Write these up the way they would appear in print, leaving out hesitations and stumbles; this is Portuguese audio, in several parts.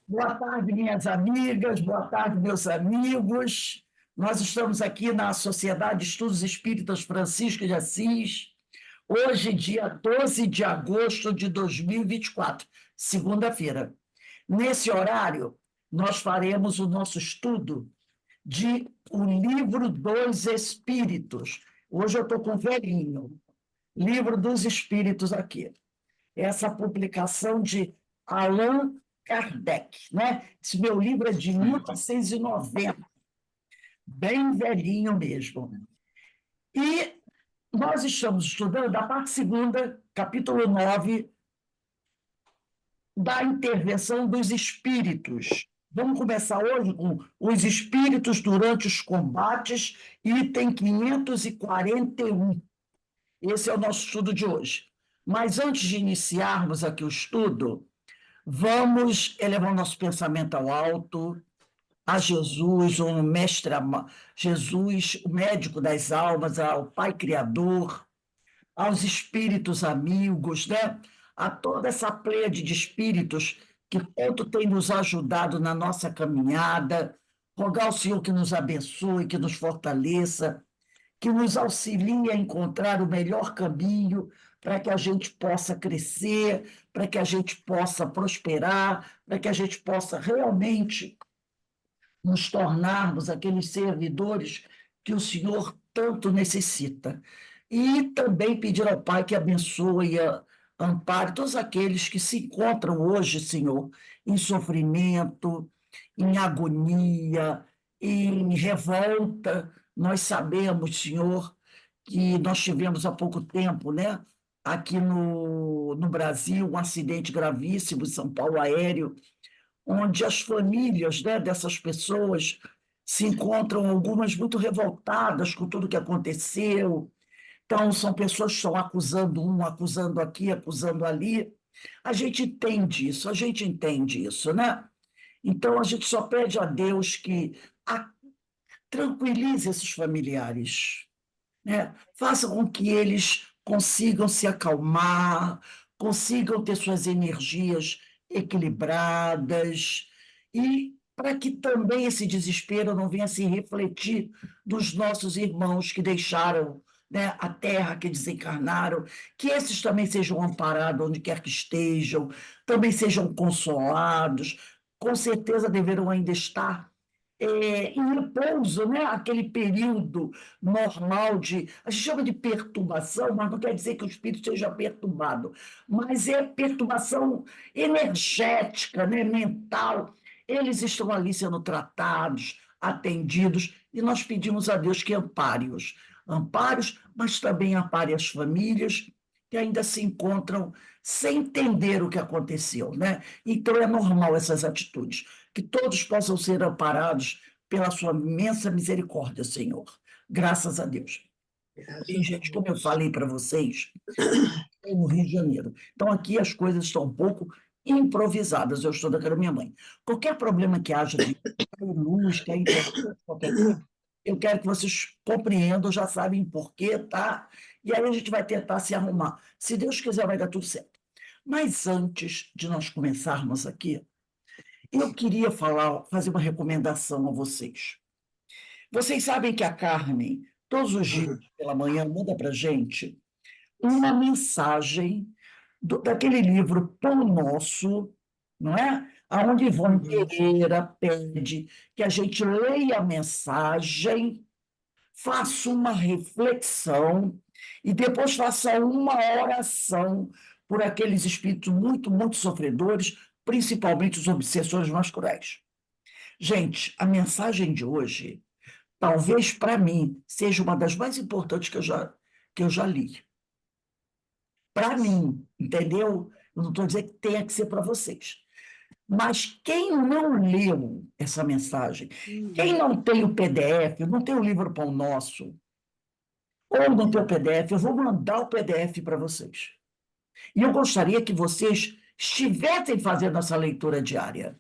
Boa tarde, minhas amigas, boa tarde, meus amigos. Nós estamos aqui na Sociedade de Estudos Espíritas Francisco de Assis, hoje, dia 12 de agosto de 2024, segunda-feira. Nesse horário, nós faremos o nosso estudo de O Livro dos Espíritos. Hoje eu estou com o velhinho, Livro dos Espíritos aqui. Essa publicação de Allan Kardec, né? Esse meu livro é de 1990, bem velhinho mesmo. E nós estamos estudando a parte segunda, capítulo 9, da intervenção dos espíritos. Vamos começar hoje com os espíritos durante os combates, item 541. Esse é o nosso estudo de hoje. Mas antes de iniciarmos aqui o estudo, vamos elevar o nosso pensamento ao alto, a Jesus, o mestre, Jesus, o médico das almas, ao Pai Criador, aos espíritos amigos, né? A toda essa pleiade de espíritos que tanto tem nos ajudado na nossa caminhada, rogar ao Senhor que nos abençoe, que nos fortaleça, que nos auxilie a encontrar o melhor caminho para que a gente possa crescer, para que a gente possa prosperar, para que a gente possa realmente nos tornarmos aqueles servidores que o Senhor tanto necessita. E também pedir ao Pai que abençoe e ampare todos aqueles que se encontram hoje, Senhor, em sofrimento, em agonia, em revolta. Nós sabemos, Senhor, que nós tivemos há pouco tempo, né, aqui no Brasil, um acidente gravíssimo em São Paulo aéreo, onde as famílias, né, dessas pessoas se encontram algumas muito revoltadas com tudo que aconteceu. Então, são pessoas que estão acusando um, acusando aqui, acusando ali. A gente entende isso, né? Então, a gente só pede a Deus que tranquilize esses familiares, né? Faça com que eles consigam se acalmar, consigam ter suas energias equilibradas e para que também esse desespero não venha se refletir dos nossos irmãos que deixaram, né, a terra, que desencarnaram, que esses também sejam amparados onde quer que estejam, também sejam consolados, com certeza deverão ainda estar em repouso, né? Aquele período normal de. A gente chama de perturbação, mas não quer dizer que o espírito seja perturbado, mas é perturbação energética, né? Mental. Eles estão ali sendo tratados, atendidos, e nós pedimos a Deus que ampare-os. Ampare-os, mas também ampare as famílias que ainda se encontram sem entender o que aconteceu, né? Então é normal essas atitudes, que todos possam ser amparados pela sua imensa misericórdia, Senhor. Graças a Deus. E, gente, como eu falei para vocês, estou no Rio de Janeiro. Então, aqui as coisas estão um pouco improvisadas. Eu estou da casa da minha mãe. Qualquer problema que haja de luz, que a internet, qualquer coisa, eu quero que vocês compreendam, já sabem por quê, tá? E aí a gente vai tentar se arrumar. Se Deus quiser, vai dar tudo certo. Mas antes de nós começarmos aqui, eu queria fazer uma recomendação a vocês. Vocês sabem que a Carmen, todos os dias pela manhã, manda para a gente uma mensagem daquele livro Pão Nosso, não é? Onde Ivone Pereira pede que a gente leia a mensagem, faça uma reflexão e depois faça uma oração por aqueles espíritos muito, muito sofredores, principalmente os obsessores mais cruéis. Gente, a mensagem de hoje, talvez para mim, seja uma das mais importantes que eu já li. Para mim, entendeu? Eu não estou dizendo que tenha que ser para vocês. Mas quem não leu essa mensagem, quem não tem o PDF, não tem o livro Pão Nosso, ou não tem o PDF, eu vou mandar o PDF para vocês. E eu gostaria que vocês estivessem fazendo essa leitura diária.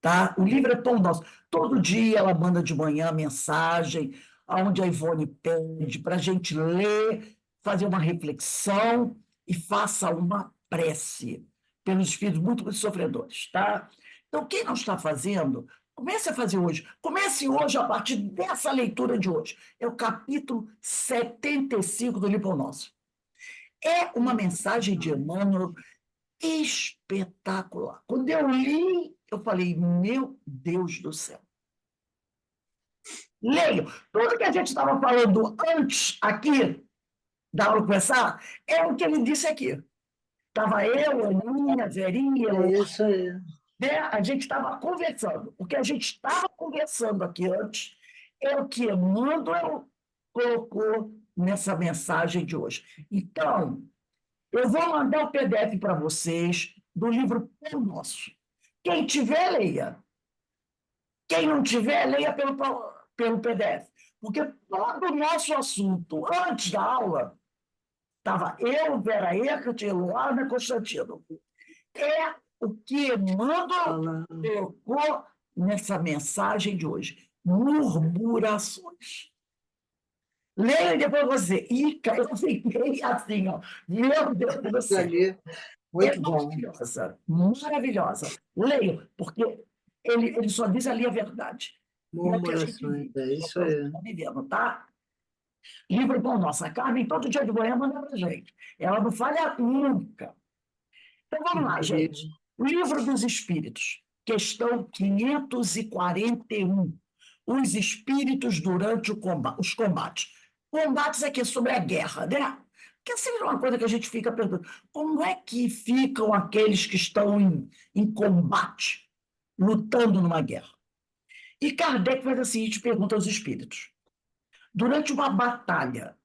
Tá? O livro é Pão Nosso. Todo dia ela manda de manhã mensagem, onde a Ivone pede para a gente ler, fazer uma reflexão e faça uma prece. pelos espíritos muito sofredores, tá? Então, quem não está fazendo, comece a fazer hoje. Comece hoje a partir dessa leitura de hoje. É o capítulo 75 do Livro Nosso. É uma mensagem de Emmanuel espetacular. Quando eu li, eu falei, meu Deus do céu. Leio. Tudo que a gente estava falando antes aqui da aula começar, é o que ele disse aqui. Estava eu, Aninha, Verinha, É isso aí. né? A gente estava conversando. O que a gente estava conversando aqui antes é o que Emmanuel colocou nessa mensagem de hoje. Então, eu vou mandar o PDF para vocês do livro Pão Nosso. Quem tiver, leia. Quem não tiver, leia pelo PDF. Porque todo o nosso assunto, antes da aula, estava eu, Vera Eckert, Luana Constantino. É o que Emmanuel colocou nessa mensagem de hoje. Murmurações. Leia e depois você. Ica, eu fiquei assim, ó. Meu Deus do céu. Muito bom. Maravilhosa, maravilhosa. Leio, porque ele só diz ali a verdade. E é o que a gente Murmurações, vive, é isso aí. está vivendo, tá? Livro bom, nossa Carmen, todo dia de manhã manda para gente. Ela não falha nunca. Então vamos lá, gente. Livro dos Espíritos, questão 541. Os espíritos durante os combates. Combates aqui sobre a guerra, né? Que é sempre uma coisa que a gente fica perguntando. Como é que ficam aqueles que estão em combate, lutando numa guerra? E Kardec faz a seguinte pergunta aos espíritos. Durante uma batalha,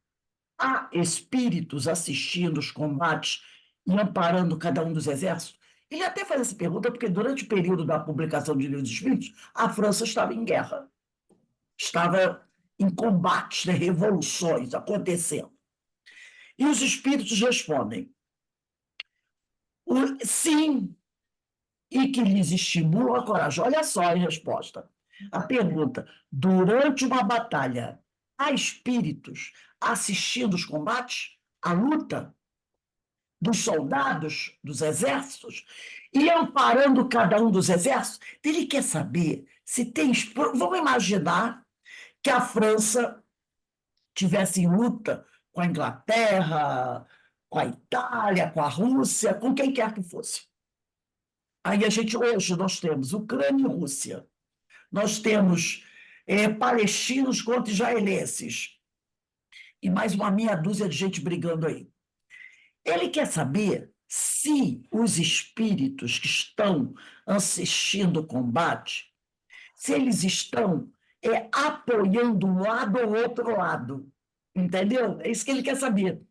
há espíritos assistindo os combates e amparando cada um dos exércitos? Ele até faz essa pergunta porque, durante o período da publicação de Livros dos Espíritos, a França estava em guerra, estava em combates, né, revoluções acontecendo. E os espíritos respondem: sim, e que lhes estimulam a coragem. Olha só a resposta. A pergunta: durante uma batalha, há espíritos assistindo os combates, a luta dos soldados, dos exércitos, e amparando cada um dos exércitos? Ele quer saber se tem. Vamos imaginar que a França tivesse em luta com a Inglaterra, com a Itália, com a Rússia, com quem quer que fosse. Aí hoje nós temos Ucrânia e Rússia, nós temos palestinos contra israelenses, e mais uma meia dúzia de gente brigando aí. Ele quer saber se os espíritos que estão assistindo o combate, se eles estão apoiando um lado ou outro lado. Entendeu? É isso que ele quer saber.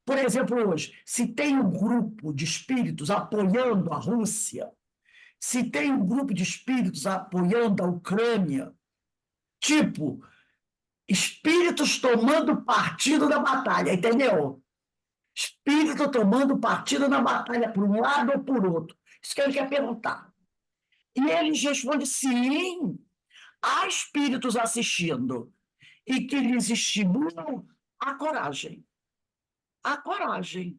Por exemplo, hoje, se tem um grupo de espíritos apoiando a Rússia, se tem um grupo de espíritos apoiando a Ucrânia, tipo, espíritos tomando partido da batalha, entendeu? Espírito tomando partido na batalha por um lado ou por outro. Isso que ele quer perguntar. E eles respondem: sim, há espíritos assistindo e que lhes estimulam a coragem. A coragem.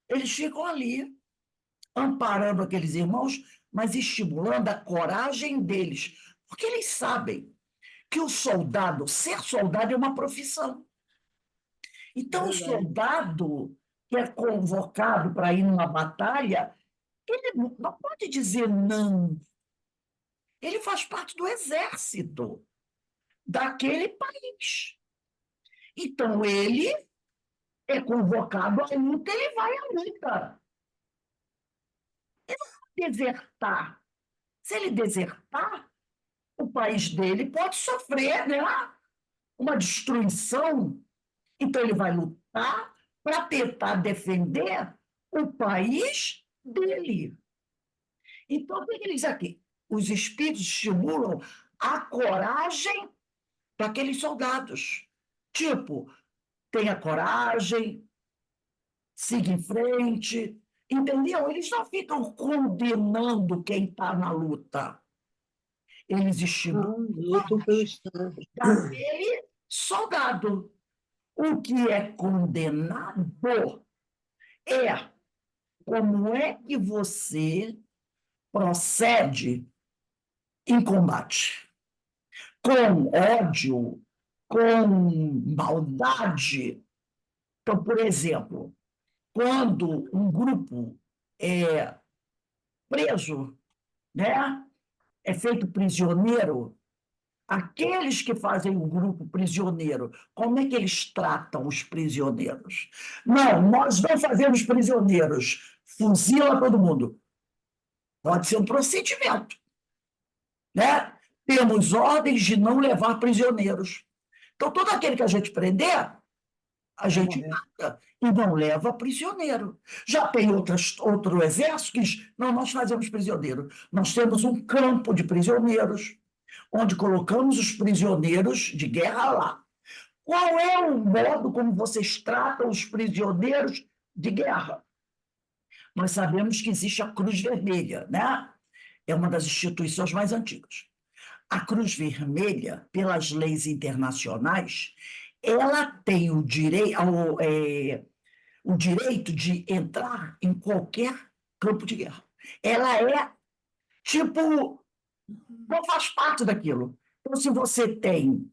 Eles ficam ali, amparando aqueles irmãos, mas estimulando a coragem deles. Porque eles sabem que o soldado, ser soldado é uma profissão. Então, o soldado que é convocado para ir numa batalha, ele não pode dizer não. Ele faz parte do exército daquele país. Então, ele é convocado à luta, ele vai à luta. Ele não pode desertar. Se ele desertar, o país dele pode sofrer, né, uma destruição. Então, ele vai lutar para tentar defender o país dele. Então, o que ele diz aqui? Os espíritos estimulam a coragem daqueles soldados. Tipo, tenha coragem, siga em frente. Entendeu? Eles não ficam condenando quem está na luta. Eles estimulam Lutam pelo Estado. daquele soldado. O que é condenado é como é que você procede em combate? Com ódio, com maldade. Então, por exemplo, quando um grupo é preso, né, é feito prisioneiro, aqueles que fazem o grupo prisioneiro, como é que eles tratam os prisioneiros? Não, nós não fazemos prisioneiros, fuzila todo mundo. Pode ser um procedimento, né? Temos ordens de não levar prisioneiros. Então, todo aquele que a gente prender, a gente mata e não leva prisioneiro. Já tem outro exército que diz, não, nós fazemos prisioneiro. Nós temos um campo de prisioneiros, onde colocamos os prisioneiros de guerra lá. Qual é o modo como vocês tratam os prisioneiros de guerra? Nós sabemos que existe a Cruz Vermelha, né? É uma das instituições mais antigas. A Cruz Vermelha, pelas leis internacionais, ela tem o direito de entrar em qualquer campo de guerra. Ela é, tipo, não faz parte daquilo. Então, se você tem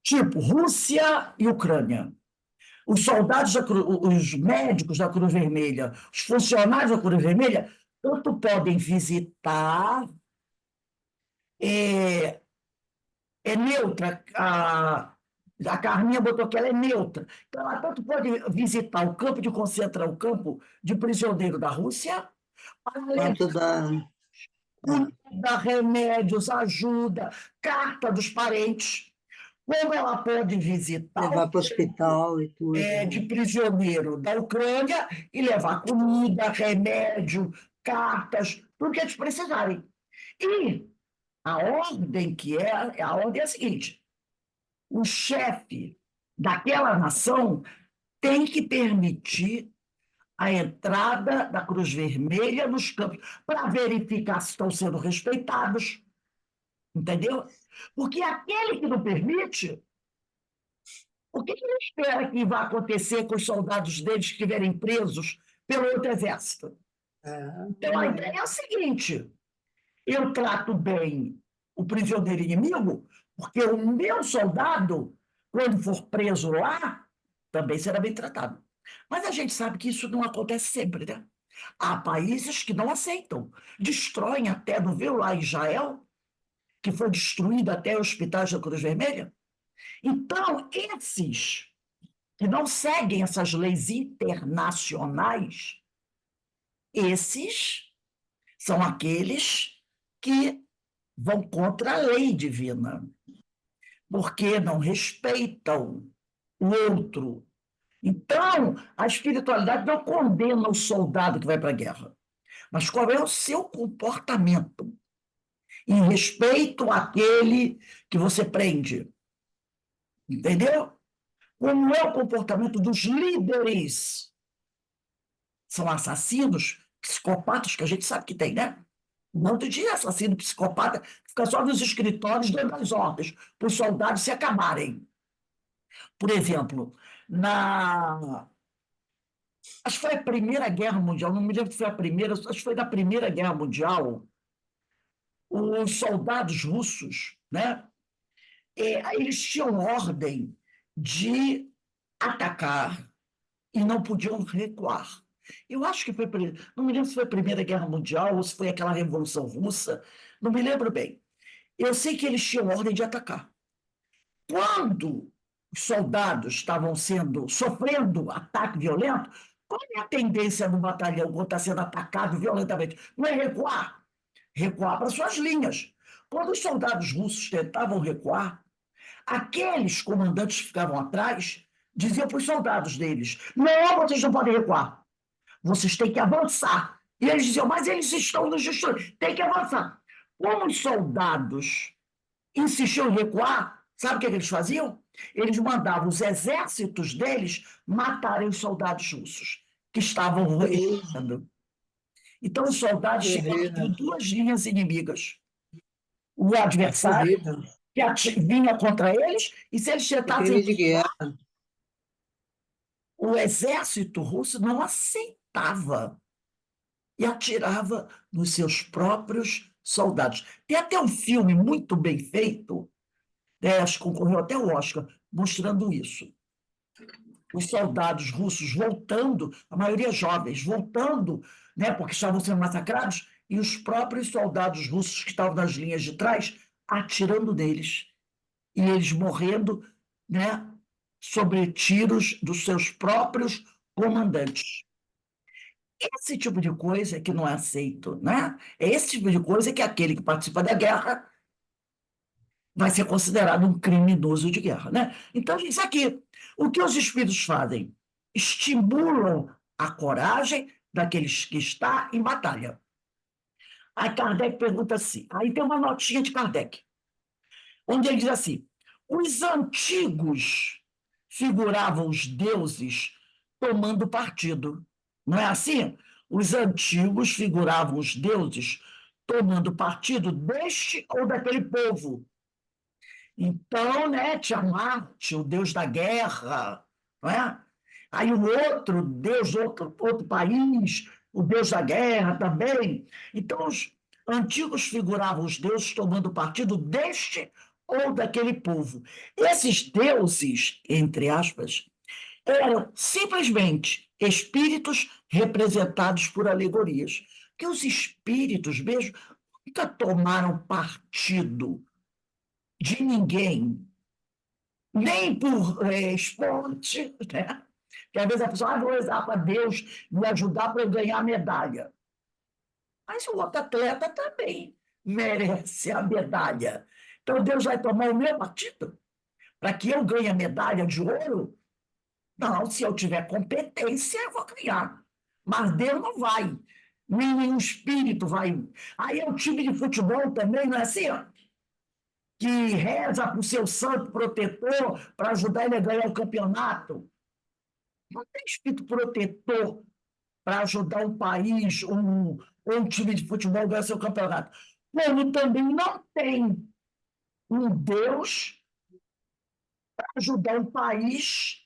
tipo, Rússia e Ucrânia, os soldados, os médicos da Cruz Vermelha, os funcionários da Cruz Vermelha, tanto podem visitar, é, é neutra, a Carminha botou que ela é neutra. Então, ela tanto pode visitar o campo de concentração, o campo de prisioneiro da Rússia, para Quanto da... comida, remédios, ajuda, carta dos parentes. Como ela pode visitar levar para o hospital e tudo. de prisioneiro da Ucrânia e levar comida, remédio, cartas, tudo que eles precisarem. E a ordem é a seguinte: o chefe daquela nação tem que permitir a entrada da Cruz Vermelha nos campos para verificar se estão sendo respeitados, entendeu? Porque aquele que não permite, o que ele espera que vai acontecer com os soldados deles que estiverem presos pelo outro exército? Então, a ideia é a seguinte: eu trato bem o prisioneiro inimigo, porque o meu soldado, quando for preso lá, também será bem tratado. Mas a gente sabe que isso não acontece sempre, né? Há países que não aceitam, destroem até, não viu lá Israel, que foi destruído até hospitais da Cruz Vermelha? Então, esses que não seguem essas leis internacionais, esses são aqueles que vão contra a lei divina, porque não respeitam o outro. Então, a espiritualidade não condena o soldado que vai para a guerra, mas qual é o seu comportamento em respeito àquele que você prende. Entendeu? Como é o comportamento dos líderes? São assassinos, psicopatas, que a gente sabe que tem, né? Um monte de assassino psicopata que fica só nos escritórios dando as ordens para os soldados se acabarem. Por exemplo, acho que foi a Primeira Guerra Mundial, não me lembro se foi a primeira, acho que foi da Primeira Guerra Mundial, os soldados russos, né? Eles tinham ordem de atacar e não podiam recuar. Eu acho que foi, não me lembro se foi a Primeira Guerra Mundial ou se foi aquela Revolução Russa, não me lembro bem. Eu sei que eles tinham ordem de atacar. Quando os soldados estavam sofrendo ataque violento, qual é a tendência do batalhão quando está sendo atacado violentamente? Não é recuar, recuar para suas linhas. Quando os soldados russos tentavam recuar, aqueles comandantes que ficavam atrás diziam para os soldados deles: não, vocês não podem recuar, vocês têm que avançar. E eles diziam: mas eles estão nos destruindo, tem que avançar. Como os soldados insistiam em recuar, sabe o que eles faziam? Eles mandavam os exércitos deles matarem os soldados russos que estavam recuando. Então, os soldados tinham duas linhas inimigas: o adversário, que vinha contra eles, e se eles tentassem, de guerra. o exército russo não aceitava matava e atirava nos seus próprios soldados. Tem até um filme muito bem feito, né, acho que concorreu até ao Oscar, mostrando isso. Os soldados russos voltando, a maioria jovens, voltando, né, porque estavam sendo massacrados, e os próprios soldados russos que estavam nas linhas de trás atirando neles, e eles morrendo, né, sobre tiros dos seus próprios comandantes. Esse tipo de coisa que não é aceito, né? É esse tipo de coisa que aquele que participa da guerra vai ser considerado um criminoso de guerra, né? Então, isso aqui, o que os espíritos fazem? Estimulam a coragem daqueles que estão em batalha. Aí Kardec pergunta assim, aí tem uma notinha de Kardec, onde ele diz assim, os antigos figuravam os deuses tomando partido. Não é assim? Os antigos figuravam os deuses tomando partido deste ou daquele povo. Então, né, tinha Marte, o deus da guerra, não é? Aí o outro deus, outro país, o deus da guerra também. Então, os antigos figuravam os deuses tomando partido deste ou daquele povo. Esses deuses, entre aspas, eram simplesmente espíritos representados por alegorias. Que os espíritos mesmo nunca tomaram partido de ninguém, nem por esporte, né? Que às vezes a pessoa vou rezar para Deus me ajudar para eu ganhar a medalha. Mas o outro atleta também merece a medalha. Então Deus vai tomar o meu partido para que eu ganhe a medalha de ouro? Não, se eu tiver competência, eu vou ganhar. Mas Deus não vai. Nenhum espírito vai. Aí é o time de futebol também, não é assim? Ó? Que reza para o seu santo protetor para ajudar ele a ganhar o campeonato. Não tem espírito protetor para ajudar um país, um time de futebol a ganhar seu campeonato. Como também não tem um Deus para ajudar um país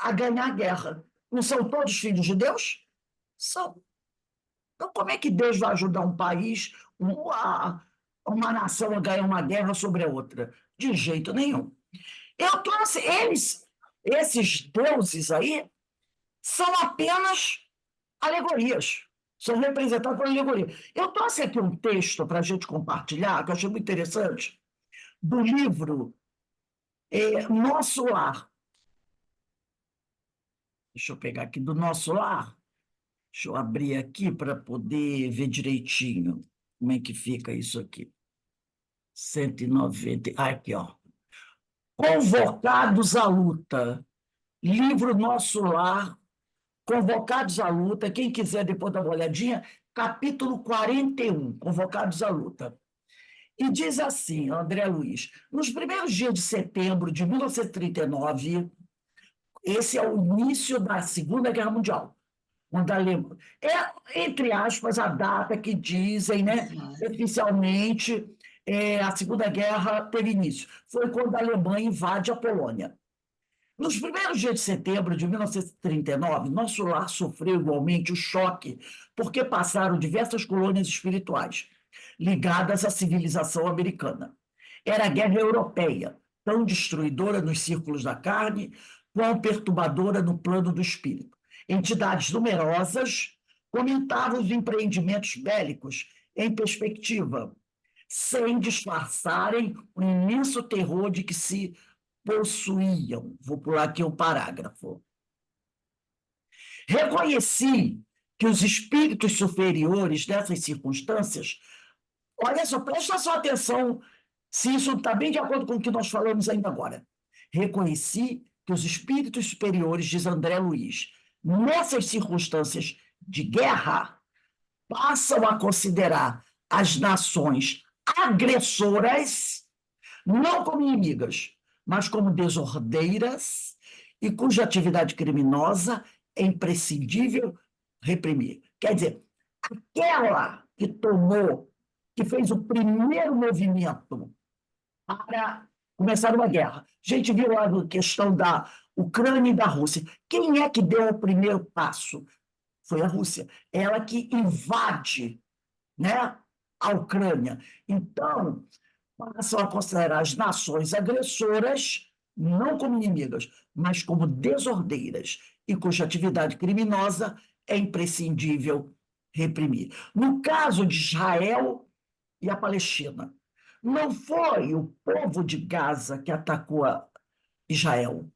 a ganhar a guerra. Não são todos filhos de Deus? São. Então, como é que Deus vai ajudar um país, uma nação a ganhar uma guerra sobre a outra? De jeito nenhum. Eu trouxe esses deuses aí, são apenas alegorias, são representados por alegoria. Eu trouxe aqui um texto para a gente compartilhar, que eu achei muito interessante, do livro Nosso Lar. Deixa eu pegar aqui, do Nosso Lar. Deixa eu abrir aqui para poder ver direitinho como é que fica isso aqui. 190. Aqui, ó. Convocados à luta. Livro Nosso Lar, Convocados à Luta. Quem quiser depois dar uma olhadinha, capítulo 41, Convocados à Luta. E diz assim, André Luiz, nos primeiros dias de setembro de 1939, esse é o início da Segunda Guerra Mundial. Quando a Alemanha, entre aspas, a data que dizem, né, oficialmente, a Segunda Guerra teve início. Foi quando a Alemanha invade a Polônia. Nos primeiros dias de setembro de 1939, nosso lar sofreu igualmente o choque, porque passaram diversas colônias espirituais ligadas à civilização americana. Era a guerra europeia, tão destruidora nos círculos da carne, quão perturbadora no plano do espírito. Entidades numerosas comentavam os empreendimentos bélicos em perspectiva, sem disfarçarem o imenso terror de que se possuíam. Vou pular aqui um parágrafo. Reconheci que os espíritos superiores dessas circunstâncias, olha só, presta sua atenção se isso está bem de acordo com o que nós falamos ainda agora. Reconheci que os espíritos superiores, diz André Luiz, nessas circunstâncias de guerra, passam a considerar as nações agressoras não como inimigas, mas como desordeiras e cuja atividade criminosa é imprescindível reprimir. Quer dizer, aquela que fez o primeiro movimento para começar uma guerra. A gente viu lá a questão da Ucrânia e da Rússia. Quem é que deu o primeiro passo? foi a Rússia. Ela que invade, né, a Ucrânia. Então, passam a considerar as nações agressoras não como inimigas, mas como desordeiras, e cuja atividade criminosa é imprescindível reprimir. No caso de Israel e a Palestina, não foi o povo de Gaza que atacou Israel,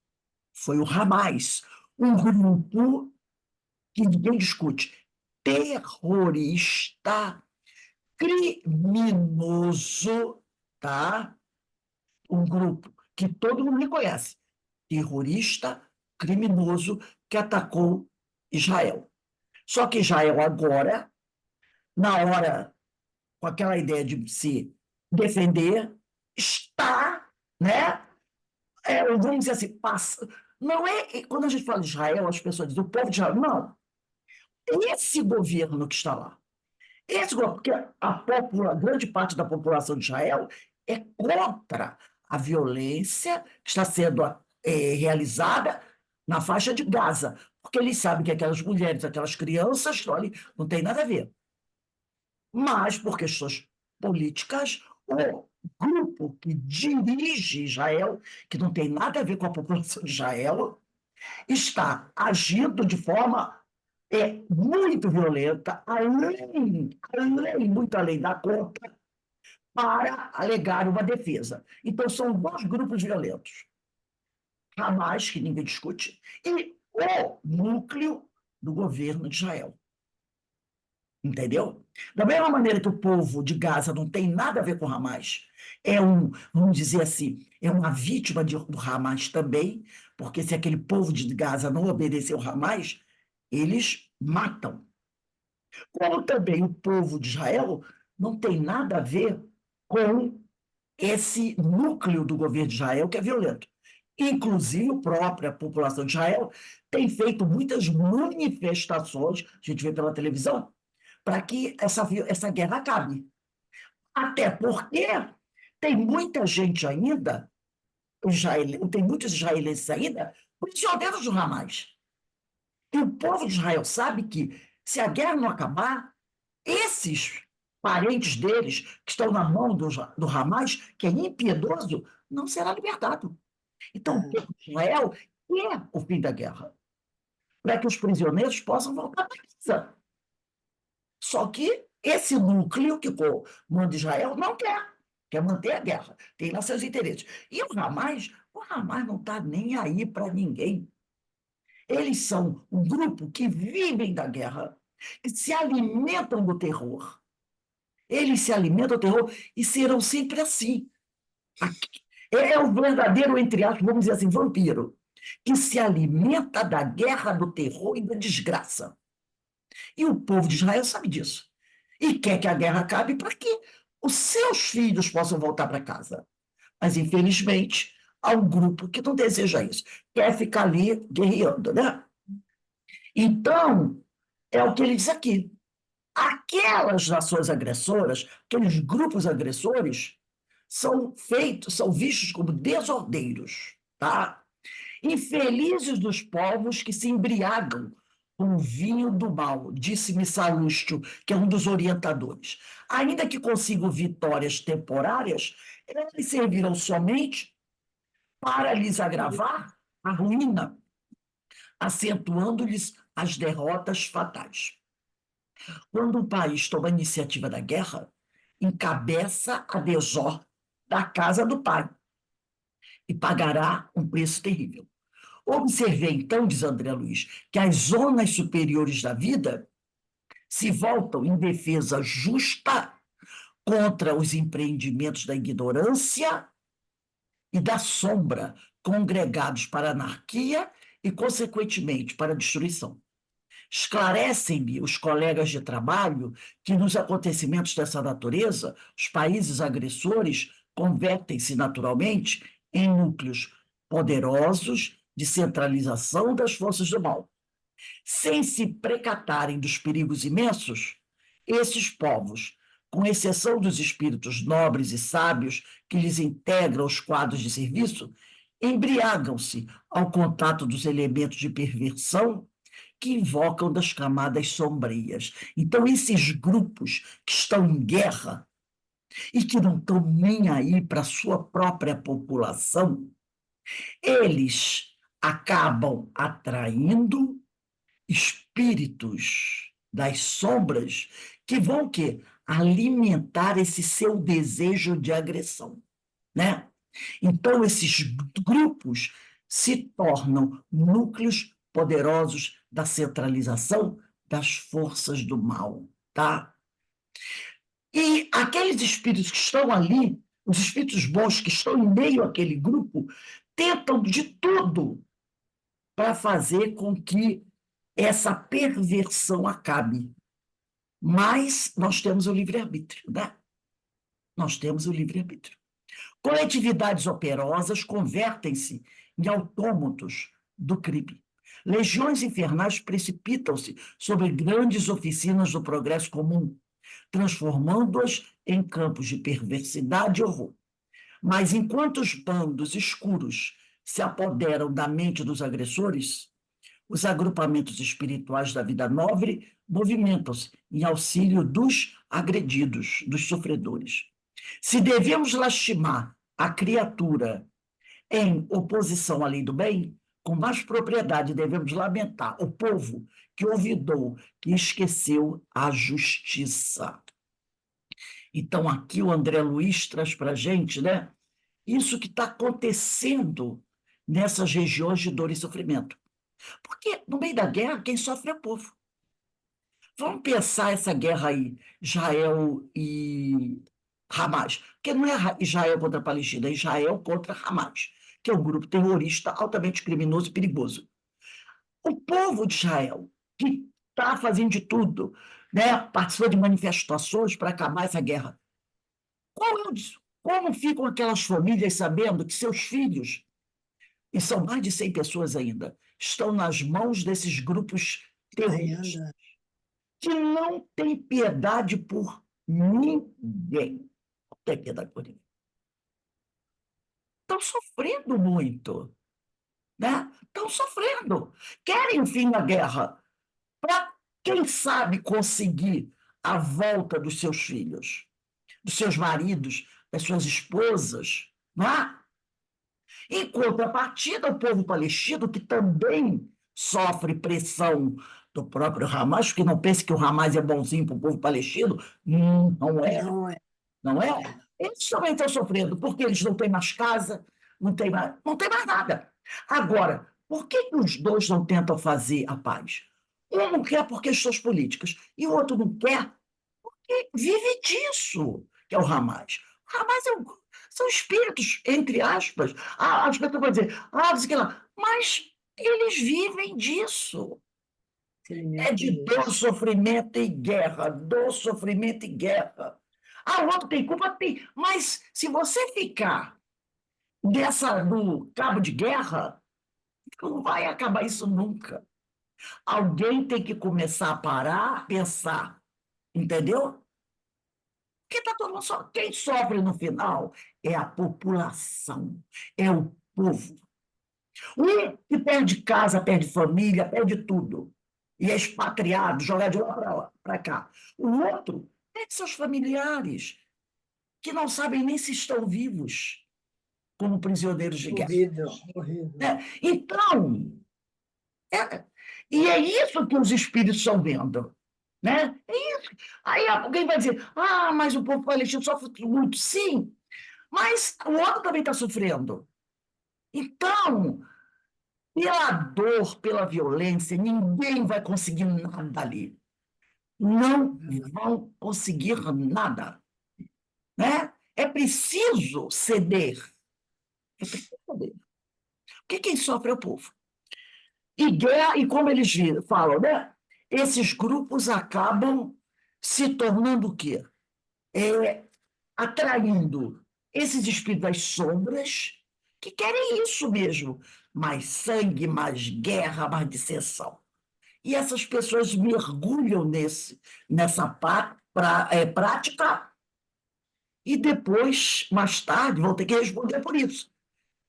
foi o Hamas, um grupo que ninguém discute, terrorista, criminoso, tá? Um grupo que todo mundo reconhece, terrorista, criminoso, que atacou Israel. Só que Israel agora, na hora, com aquela ideia de se defender, está, né? Vamos dizer assim, passa. Não é. Quando a gente fala de Israel, as pessoas dizem o povo de Israel. Não. Esse governo que está lá. Porque a grande parte da população de Israel é contra a violência que está sendo realizada na faixa de Gaza, porque eles sabem que aquelas mulheres, aquelas crianças estão ali, não tem nada a ver. Mas, por questões políticas, o grupo que dirige Israel, que não tem nada a ver com a população de Israel, está agindo de forma muito violenta, muito além da conta, para alegar uma defesa. Então, são dois grupos violentos. Hamas, que ninguém discute, e o núcleo do governo de Israel. Entendeu? Da mesma maneira que o povo de Gaza não tem nada a ver com Hamas, vamos dizer assim, é uma vítima do Hamas também, porque se aquele povo de Gaza não obedeceu Hamas, eles matam. Como também o povo de Israel não tem nada a ver com esse núcleo do governo de Israel que é violento. Inclusive, a própria população de Israel tem feito muitas manifestações, a gente vê pela televisão, para que essa guerra acabe. Até porque tem muita gente ainda, tem muitos israelenses ainda, prisioneiros do Hamas. E o povo de Israel sabe que, se a guerra não acabar, esses parentes deles, que estão na mão do Hamas, que é impiedoso, não será libertado. Então, o povo de Israel quer o fim da guerra, para que os prisioneiros possam voltar para casa. Só que esse núcleo que comanda Israel não quer manter a guerra, tem lá seus interesses. E o Hamas não está nem aí para ninguém. Eles são um grupo que vivem da guerra, que se alimentam do terror. Eles se alimentam do terror e serão sempre assim. É o verdadeiro, entre aspas, vamos dizer assim, vampiro, que se alimenta da guerra, do terror e da desgraça. E o povo de Israel sabe disso. E quer que a guerra acabe para que os seus filhos possam voltar para casa. Mas, infelizmente, há um grupo que não deseja isso, quer ficar ali guerreando, né? Então, é o que ele diz aqui. Aquelas nações agressoras, aqueles grupos agressores, são vistos como desordeiros, tá? Infelizes dos povos que se embriagam com o vinho do mal, disse-me Salustio, que é um dos orientadores. Ainda que consigam vitórias temporárias, elas servirão somente para lhes agravar a ruína, acentuando-lhes as derrotas fatais. Quando um país toma a iniciativa da guerra, encabeça a desordem da casa do pai e pagará um preço terrível. Observei, então, diz André Luiz, que as zonas superiores da vida se voltam em defesa justa contra os empreendimentos da ignorância e da sombra, congregados para a anarquia e, consequentemente, para a destruição. Esclarecem-me os colegas de trabalho que, nos acontecimentos dessa natureza, os países agressores convertem-se naturalmente em núcleos poderosos de centralização das forças do mal. Sem se precatarem dos perigos imensos, esses povos, com exceção dos espíritos nobres e sábios que lhes integram os quadros de serviço, embriagam-se ao contato dos elementos de perversão que invocam das camadas sombrias. Então, esses grupos que estão em guerra e que não estão nem aí para a sua própria população, eles acabam atraindo espíritos das sombras que vão o quê? Alimentar esse seu desejo de agressão, né? Então, esses grupos se tornam núcleos poderosos da centralização das forças do mal, tá? E aqueles espíritos que estão ali, os espíritos bons que estão em meio àquele grupo, tentam de tudo para fazer com que essa perversão acabe. Mas nós temos o livre-arbítrio, né? Nós temos o livre-arbítrio. Coletividades operosas convertem-se em autômatos do crime. Legiões infernais precipitam-se sobre grandes oficinas do progresso comum, transformando-as em campos de perversidade e horror. Mas enquanto os bandos escuros se apoderam da mente dos agressores, os agrupamentos espirituais da vida nobre movimentam-se em auxílio dos agredidos, dos sofredores. Se devemos lastimar a criatura em oposição à lei do bem, com mais propriedade devemos lamentar o povo que olvidou, que esqueceu a justiça. Então, aqui o André Luiz traz para a gente, né, isso que está acontecendo nessas regiões de dor e sofrimento. Porque, no meio da guerra, quem sofre é o povo. Vamos pensar essa guerra aí, Israel e Hamas. Porque não é Israel contra a Palestina, é Israel contra Hamas, que é um grupo terrorista altamente criminoso e perigoso. O povo de Israel, que está fazendo de tudo, né, participou de manifestações para acabar essa guerra. Como ficam aquelas famílias sabendo que seus filhos, e são mais de 100 pessoas ainda, estão nas mãos desses grupos terroristas, que não têm piedade por ninguém? Não tem piedade por ninguém. Estão sofrendo muito, né? Estão sofrendo. Querem o fim da guerra para, quem sabe, conseguir a volta dos seus filhos, dos seus maridos, das suas esposas, não é? Em contrapartida, o povo palestino, que também sofre pressão do próprio Hamas, porque não pense que o Hamas é bonzinho para o povo palestino, não é, Não é. não é? Eles também estão sofrendo, porque eles não têm mais casa, não tem mais nada. Agora, por que os dois não tentam fazer a paz? Um não quer por questões políticas, e o outro não quer porque vive disso, que é o Hamas. O Hamas são espíritos, entre aspas. As pessoas vão dizer, não sei o que lá. Mas eles vivem disso. É de dor, sofrimento e guerra. Dor, sofrimento e guerra. O outro tem culpa? Tem. Mas se você ficar no cabo de guerra, não vai acabar isso nunca. Alguém tem que começar a parar, pensar, entendeu? Porque tá todo mundo quem sofre no final é a população, é o povo. Um que perde casa, perde família, perde tudo. E é expatriado, jogado de lá para cá. O outro perde seus familiares, que não sabem nem se estão vivos, como prisioneiros de guerra. Horrível, horrível. Então, e é isso que os espíritos estão vendo. Né? É isso. Aí alguém vai dizer, mas o povo palestino sofre muito. Sim, mas o outro também está sofrendo. Então, pela dor, pela violência, ninguém vai conseguir nada ali. Não vão conseguir nada. Né? É preciso ceder. É preciso ceder. Porque quem sofre é o povo. E como eles falam, né? Esses grupos acabam se tornando o quê? Atraindo esses espíritos das sombras que querem isso mesmo, mais sangue, mais guerra, mais dissensão. E essas pessoas mergulham nessa prática e depois, mais tarde, vão ter que responder por isso.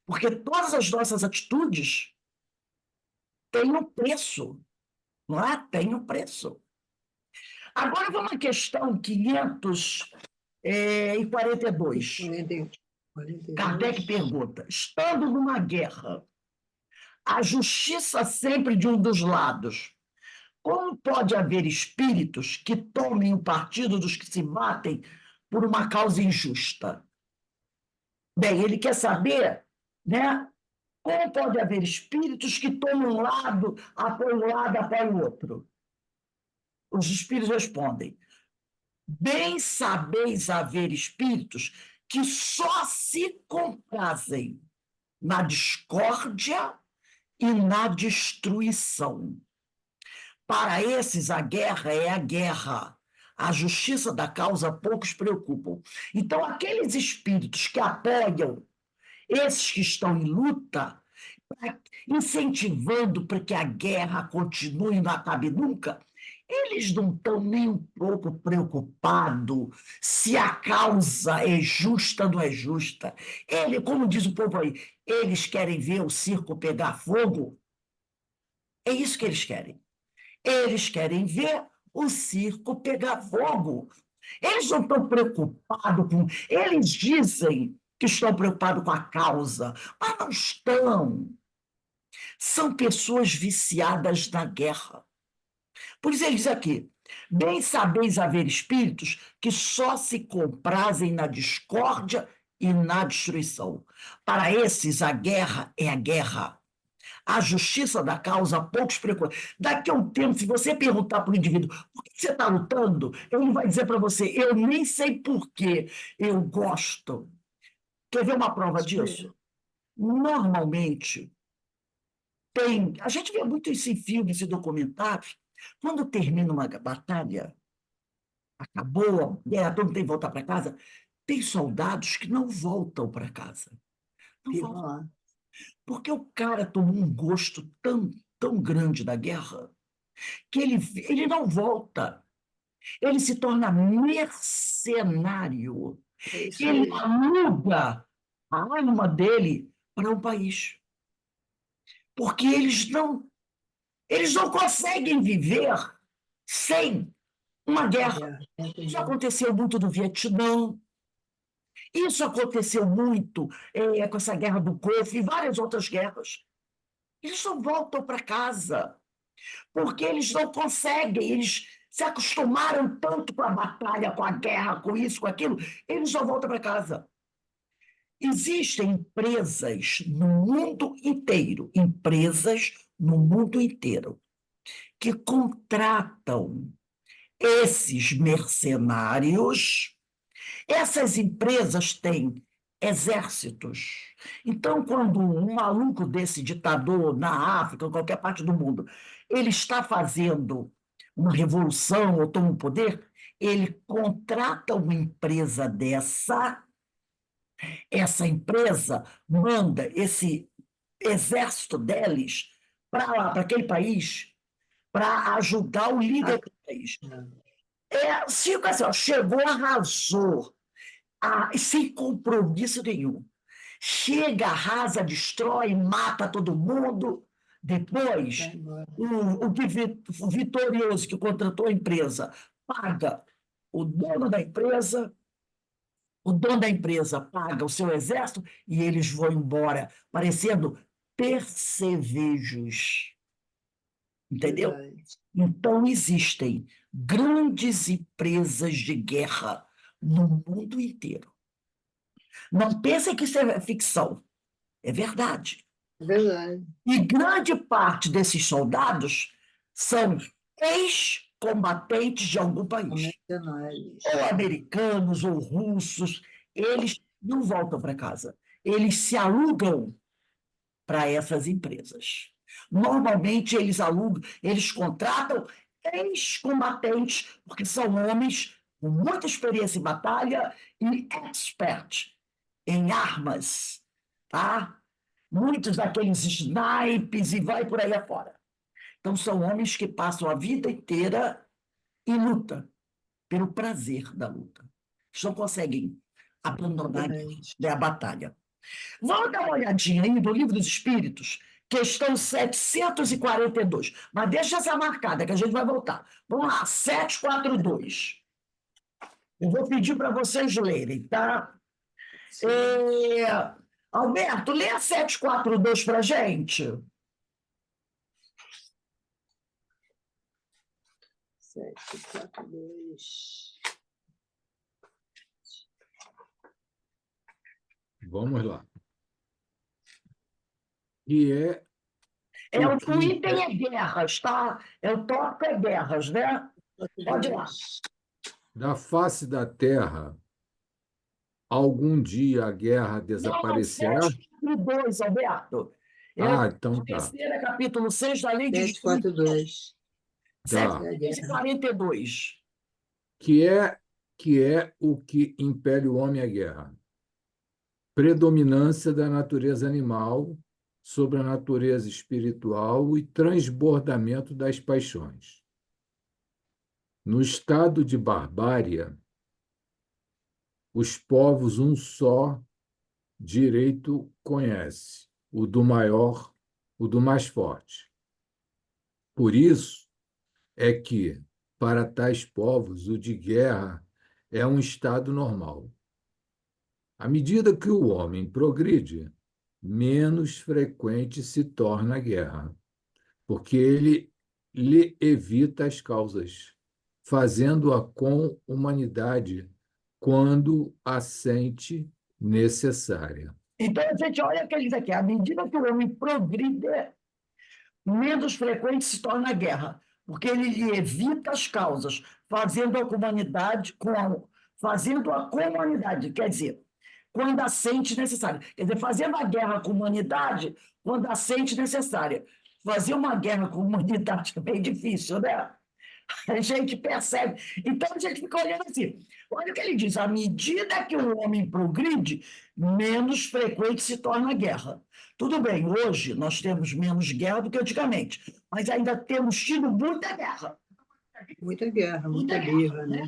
Porque todas as nossas atitudes têm um preço. Lá tem o preço. Agora vamos à questão 542. 42. Kardec pergunta: estando numa guerra, a justiça sempre de um dos lados, como pode haver espíritos que tomem o partido dos que se batem por uma causa injusta? Bem, ele quer saber, né? Como pode haver espíritos que tomam um lado, apoiam o outro? Os espíritos respondem: bem sabeis haver espíritos que só se comprazem na discórdia e na destruição. Para esses, a guerra é a guerra. A justiça da causa poucos preocupam. Então, aqueles espíritos que apoiam esses que estão em luta, incentivando para que a guerra continue e não acabe nunca, eles não estão nem um pouco preocupados se a causa é justa ou não é justa. Ele, como diz o povo aí, eles querem ver o circo pegar fogo. É isso que eles querem. Eles querem ver o circo pegar fogo. Eles não estão preocupados com. Eles dizem que estão preocupados com a causa, mas não estão. São pessoas viciadas na guerra. Por isso ele diz aqui: bem sabeis haver espíritos que só se comprazem na discórdia e na destruição. Para esses, a guerra é a guerra. A justiça da causa, poucos preconceitos. Daqui a um tempo, se você perguntar para o indivíduo por que você está lutando, ele vai dizer para você: eu nem sei por quê, eu gosto. Quer ver uma prova disso? Normalmente, tem. A gente vê muito isso em filmes e documentários. Quando termina uma batalha, acabou a guerra, todo mundo tem que voltar para casa, tem soldados que não voltam para casa. Não Viva voltam. lá. Porque o cara tomou um gosto tão, tão grande da guerra que ele não volta. Ele se torna mercenário. É isso Ele aí. aluga a alma dele para um país. Porque eles não conseguem viver sem uma guerra. Guerra. Isso Entendi. aconteceu muito no Vietnã, isso aconteceu muito com essa guerra do Golfo e várias outras guerras. Eles não voltam para casa, porque eles não conseguem, eles se acostumaram tanto com a batalha, com a guerra, com isso, com aquilo, eles não voltam para casa. Existem empresas no mundo inteiro, que contratam esses mercenários. Essas empresas têm exércitos. Então, quando um maluco desse ditador na África, em qualquer parte do mundo, ele está fazendo uma revolução ou toma o poder, ele contrata uma empresa dessa, essa empresa manda esse exército deles para lá, para aquele país, para ajudar o líder do país. Fica assim, ó, chegou, arrasou, sem compromisso nenhum. Chega, arrasa, destrói, mata todo mundo. Depois, Vai embora. o vitorioso que contratou a empresa paga o dono da empresa, o dono da empresa paga o seu exército e eles vão embora, parecendo percevejos. Entendeu? Verdade. Então, existem grandes empresas de guerra no mundo inteiro. Não pensem que isso é ficção, é verdade. Verdade. E grande parte desses soldados são ex-combatentes de algum São país, mercenários. ou americanos, ou russos. Eles não voltam para casa, eles se alugam para essas empresas. Normalmente, eles contratam ex-combatentes, porque são homens com muita experiência em batalha e expert em armas, tá? Muitos daqueles snipes e vai por aí afora. Então, são homens que passam a vida inteira em luta, pelo prazer da luta. Eles não conseguem abandonar Exatamente. a batalha. Vamos dar uma olhadinha aí no Livro dos Espíritos, questão 742. Mas deixa essa marcada, que a gente vai voltar. Vamos lá, 742. Eu vou pedir para vocês lerem, tá? Alberto, lê a 742 para a gente. 742. Vamos lá. E é O item é guerras, tá? O tópico é guerras, né? Pode ir lá. da face da terra, algum dia a guerra Não, desaparecerá? 742, Alberto. Então tá. Terceira, capítulo 6 da Lei de 742. Tá. 742. Que é o que impele o homem à guerra? Predominância da natureza animal sobre a natureza espiritual e transbordamento das paixões. No estado de barbárie, os povos um só direito conhece, o do maior, o do mais forte. Por isso é que, para tais povos, o de guerra é um estado normal. À medida que o homem progride, menos frequente se torna a guerra, porque ele lhe evita as causas, fazendo-a com humanidade quando a sente necessária. Então, a gente olha o que ele diz aqui. À medida que o homem progride, menos frequente se torna a guerra, porque ele lhe evita as causas, fazendo a comunidade, quer dizer, quando a sente necessária. Quer dizer, fazendo a guerra com a humanidade quando a sente necessária. Fazer uma guerra com a humanidade é bem difícil, né? A gente percebe. Então a gente fica olhando assim. Olha o que ele diz: à medida que o homem progride, menos frequente se torna a guerra. Tudo bem, hoje nós temos menos guerra do que antigamente, mas ainda temos tido muita guerra. Muita guerra, muita birra, né?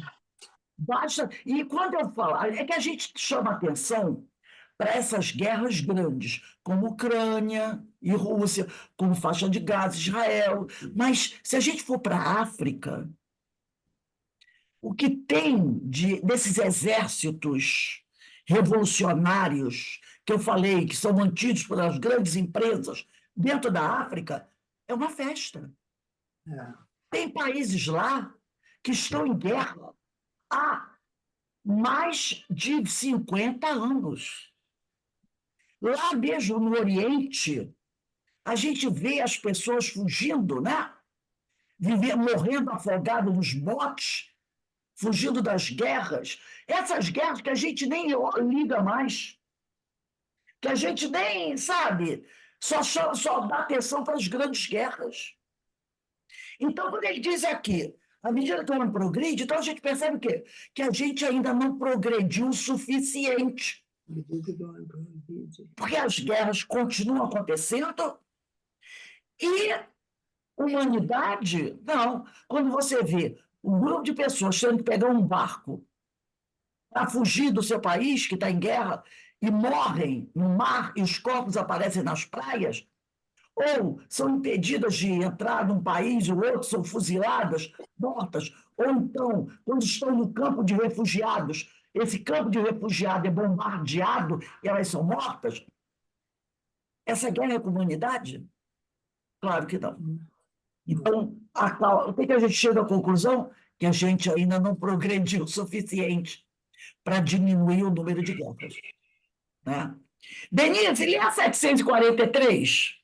Basta. E quando eu falo, é que a gente chama atenção para essas guerras grandes, como Ucrânia e Rússia, como faixa de Gaza, Israel. Mas se a gente for para a África, o que tem desses exércitos revolucionários que eu falei, que são mantidos pelas grandes empresas dentro da África, é uma festa. É. Tem países lá que estão em guerra há mais de 50 anos. Lá mesmo no Oriente, a gente vê as pessoas fugindo, né? Morrendo afogado nos botes, fugindo das guerras. Essas guerras que a gente nem liga mais, que a gente nem sabe, só dá atenção para as grandes guerras. Então, quando ele diz aqui, à medida que o homem progride, então a gente percebe o quê? Que a gente ainda não progrediu o suficiente. Porque as guerras continuam acontecendo e humanidade, não. Quando você vê um grupo de pessoas tendo que pegar um barco para fugir do seu país, que está em guerra, e morrem no mar e os corpos aparecem nas praias, ou são impedidas de entrar num país ou outro, são fuziladas, mortas, ou então, quando estão no campo de refugiados, esse campo de refugiados é bombardeado e elas são mortas. Essa guerra é com a humanidade? Claro que não. Então, o que a gente chega à conclusão? Que a gente ainda não progrediu o suficiente para diminuir o número de guerras. Né? Denise, lê a 743.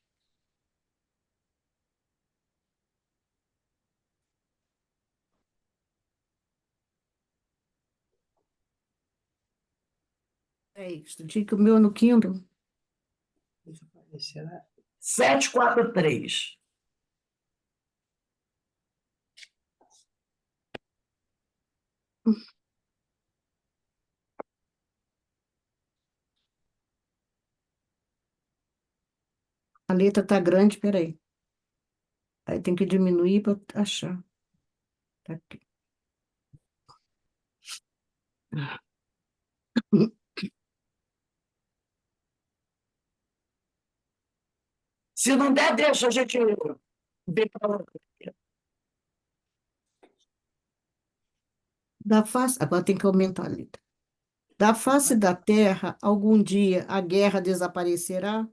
É isso. Diga o meu no Kindle. Deixa eu aparecer lá. 743. A letra tá grande, peraí. Aí tem que diminuir para achar. Tá aqui. Se não der, deixa a gente ver para outra. Agora tem que aumentar a letra. Da face da terra, algum dia a guerra desaparecerá?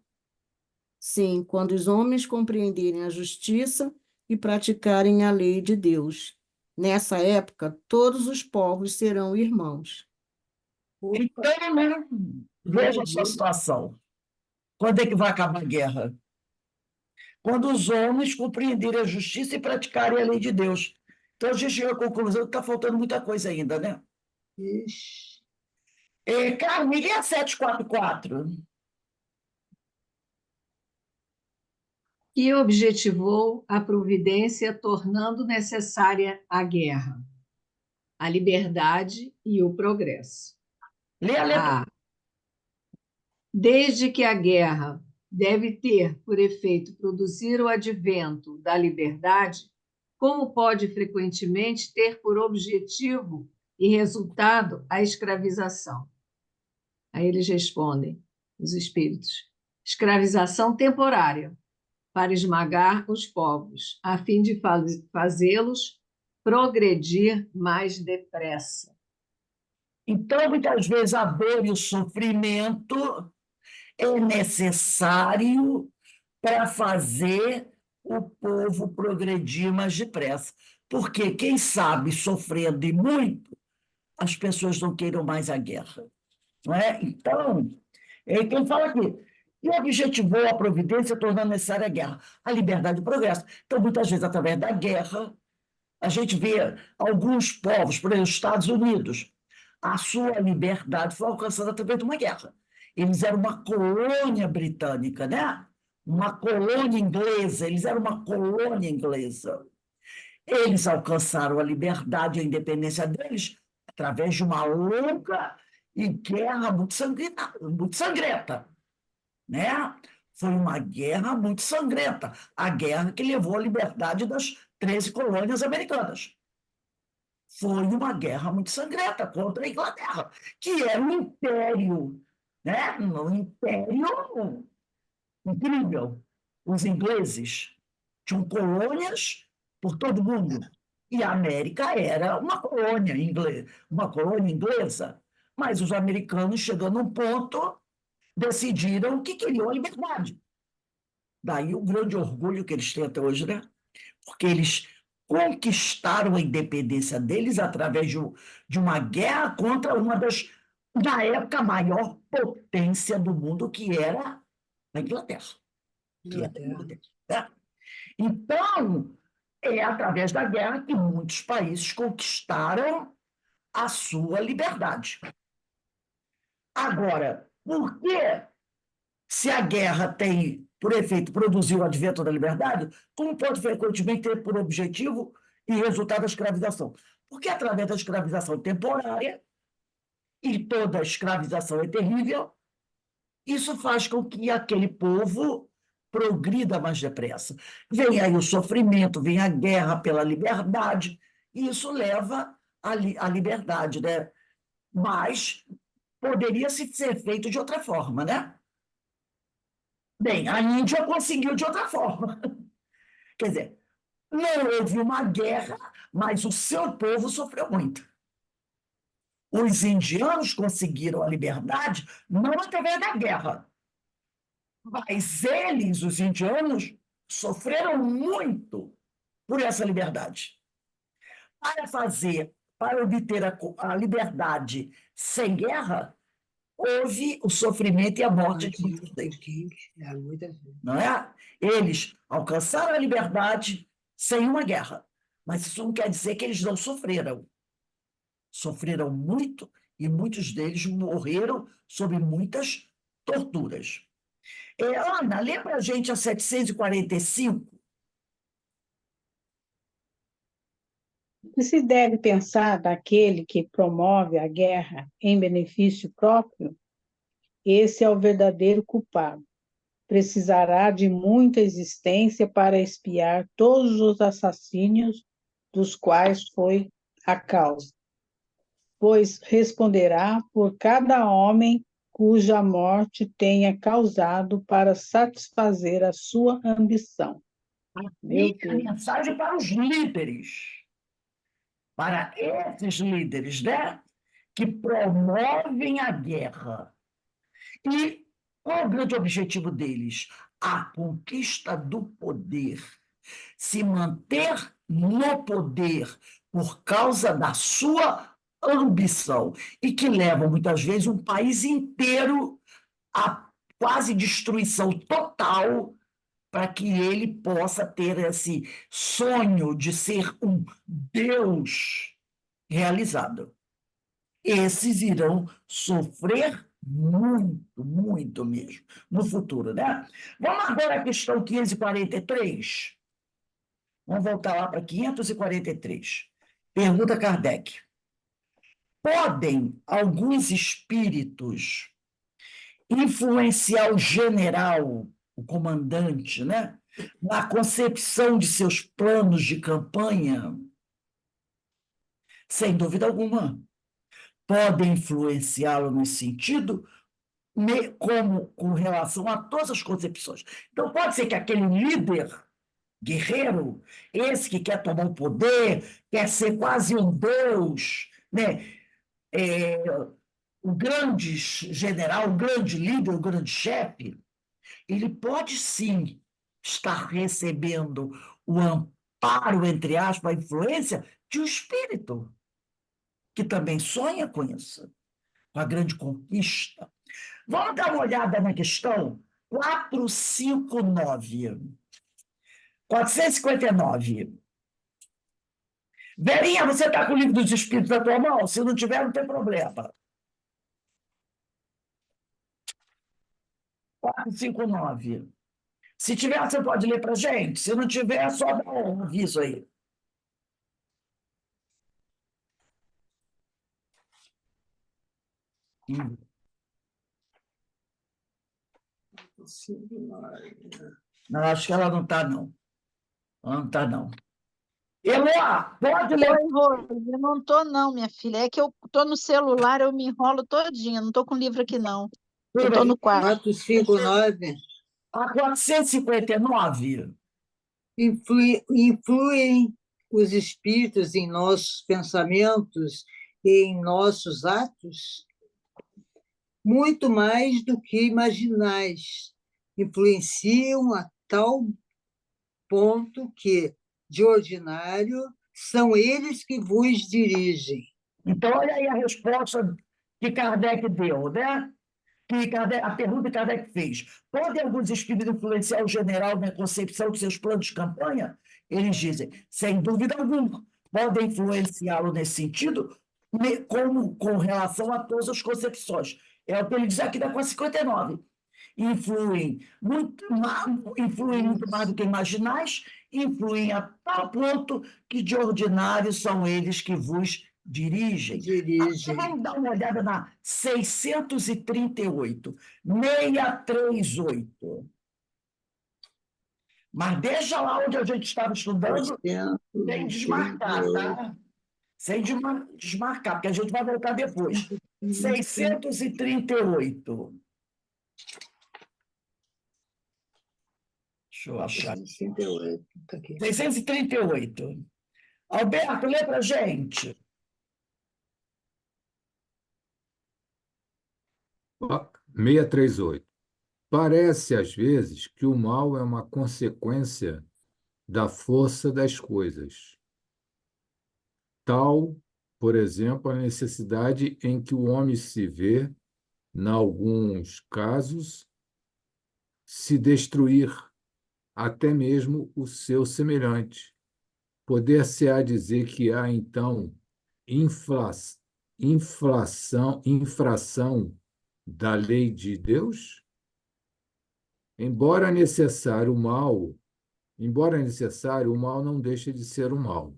Sim, quando os homens compreenderem a justiça e praticarem a lei de Deus. Nessa época, todos os povos serão irmãos. Opa, Então, né, veja a sua situação. Quando é que vai acabar a guerra? Quando os homens compreenderem a justiça e praticarem a lei de Deus. Então, a gente chega à conclusão que está faltando muita coisa ainda, né? ixi, Carmen, lê a 744. Que objetivou a providência, tornando necessária a guerra, a liberdade e o progresso. Lê a letra. A. Desde que a guerra deve ter por efeito produzir o advento da liberdade, como pode frequentemente ter por objetivo e resultado a escravização? Aí eles respondem, os espíritos: escravização temporária, para esmagar os povos, a fim de fazê-los progredir mais depressa. Então, muitas vezes, a dor e o sofrimento é necessário para fazer o povo progredir mais depressa. Porque quem sabe, sofrendo e muito, as pessoas não queiram mais a guerra. Não é? Então, quem fala aqui, e objetivou a providência tornando necessária a guerra, a liberdade e o progresso. Então, muitas vezes, através da guerra, a gente vê alguns povos, por exemplo, os Estados Unidos, a sua liberdade foi alcançada através de uma guerra. Eles eram uma colônia britânica, né? Uma colônia inglesa, eles eram uma colônia inglesa. Eles alcançaram a liberdade e a independência deles através de uma longa e guerra muito sangrenta, né? Foi uma guerra muito sangrenta, a guerra que levou à liberdade das 13 colônias americanas. Foi uma guerra muito sangrenta contra a Inglaterra, que era um império, né? Um império incrível. Os ingleses tinham colônias por todo mundo, e a América era uma colônia inglesa. Mas os americanos, chegando a um ponto, decidiram que queriam a liberdade. Daí o grande orgulho que eles têm até hoje, né? Porque eles conquistaram a independência deles através de uma guerra contra uma das, na época, a maior potência do mundo, que era a Inglaterra. Que era a Inglaterra, né? Então, é através da guerra que muitos países conquistaram a sua liberdade. Agora, por que, se a guerra tem, por efeito, produzir o advento da liberdade, como pode frequentemente ter por objetivo e resultado a escravização? Porque através da escravização temporária, e toda escravização é terrível, isso faz com que aquele povo progrida mais depressa. Vem aí o sofrimento, vem a guerra pela liberdade, e isso leva à liberdade, né? Mas poderia ser feito de outra forma, né? Bem, a Índia conseguiu de outra forma. Quer dizer, não houve uma guerra, mas o seu povo sofreu muito. Os indianos conseguiram a liberdade não através da guerra, mas eles, os indianos, sofreram muito por essa liberdade. Para obter a liberdade sem guerra, houve o sofrimento e a morte de muitos deles. Não é? Eles alcançaram a liberdade sem uma guerra, mas isso não quer dizer que eles não sofreram. Sofreram muito e muitos deles morreram sob muitas torturas. Ana, lê para a gente a 745. O que se deve pensar daquele que promove a guerra em benefício próprio? Esse é o verdadeiro culpado. Precisará de muita existência para expiar todos os assassínios dos quais foi a causa, pois responderá por cada homem cuja morte tenha causado para satisfazer a sua ambição. Meu E a Deus. mensagem para os líderes, para esses líderes, né? Que promovem a guerra. E qual é o grande objetivo deles? A conquista do poder. Se manter no poder por causa da sua ambição, e que leva, muitas vezes, um país inteiro à quase destruição total para que ele possa ter esse sonho de ser um Deus realizado. Esses irão sofrer muito, muito mesmo no futuro, né? Vamos agora à questão 543. Vamos voltar lá para 543. Pergunta Kardec. Podem alguns espíritos influenciar o general, o comandante, né, na concepção de seus planos de campanha? Sem dúvida alguma. Podem influenciá-lo nesse sentido, como com relação a todas as concepções. Então, pode ser que aquele líder guerreiro, esse que quer tomar o poder, quer ser quase um deus, né? O grande general, o grande líder, o grande chefe, ele pode sim estar recebendo o amparo, entre aspas, a influência de um espírito que também sonha com isso, com a grande conquista. Vamos dar uma olhada na questão 459. 459. Verinha, você está com o livro dos Espíritos na tua mão? Se não tiver, não tem problema. 459. Se tiver, você pode ler para a gente. Se não tiver, é só dar um aviso aí. Não, acho que ela não está, não. Ela não está, não. Eloá, pode ler. Oi, Rose, eu não tô não, minha filha. É que eu tô no celular, eu me enrolo todinha. Não tô com livro aqui, não. Eu tô no quarto. 459 A 459. influem os espíritos em nossos pensamentos e em nossos atos muito mais do que imaginais. Influenciam a tal ponto que, de ordinário, são eles que vos dirigem. Então, olha aí a resposta que Kardec deu, né? A pergunta que Kardec fez. Podem alguns espíritos influenciar o general na concepção de seus planos de campanha? Eles dizem, sem dúvida alguma, podem influenciá-lo nesse sentido, com relação a todas as concepções. É o que ele diz aqui da 459. Influem muito mais do que imaginais, influem a tal ponto que, de ordinário, são eles que vos dirigem. Vamos dar uma olhada na 638. 638. Mas deixa lá onde a gente estava estudando, sem desmarcar, tá? Sem desmarcar, porque a gente vai voltar depois. 638. Deixa eu achar. 638, tá aqui. 638. Alberto, lê para a gente. 638. Parece, às vezes, que o mal é uma consequência da força das coisas. Tal, por exemplo, a necessidade em que o homem se vê, em alguns casos, se destruir até mesmo o seu semelhante. Poder-se-á dizer que há, então, infração da lei de Deus? Embora necessário, o mal não deixa de ser o mal.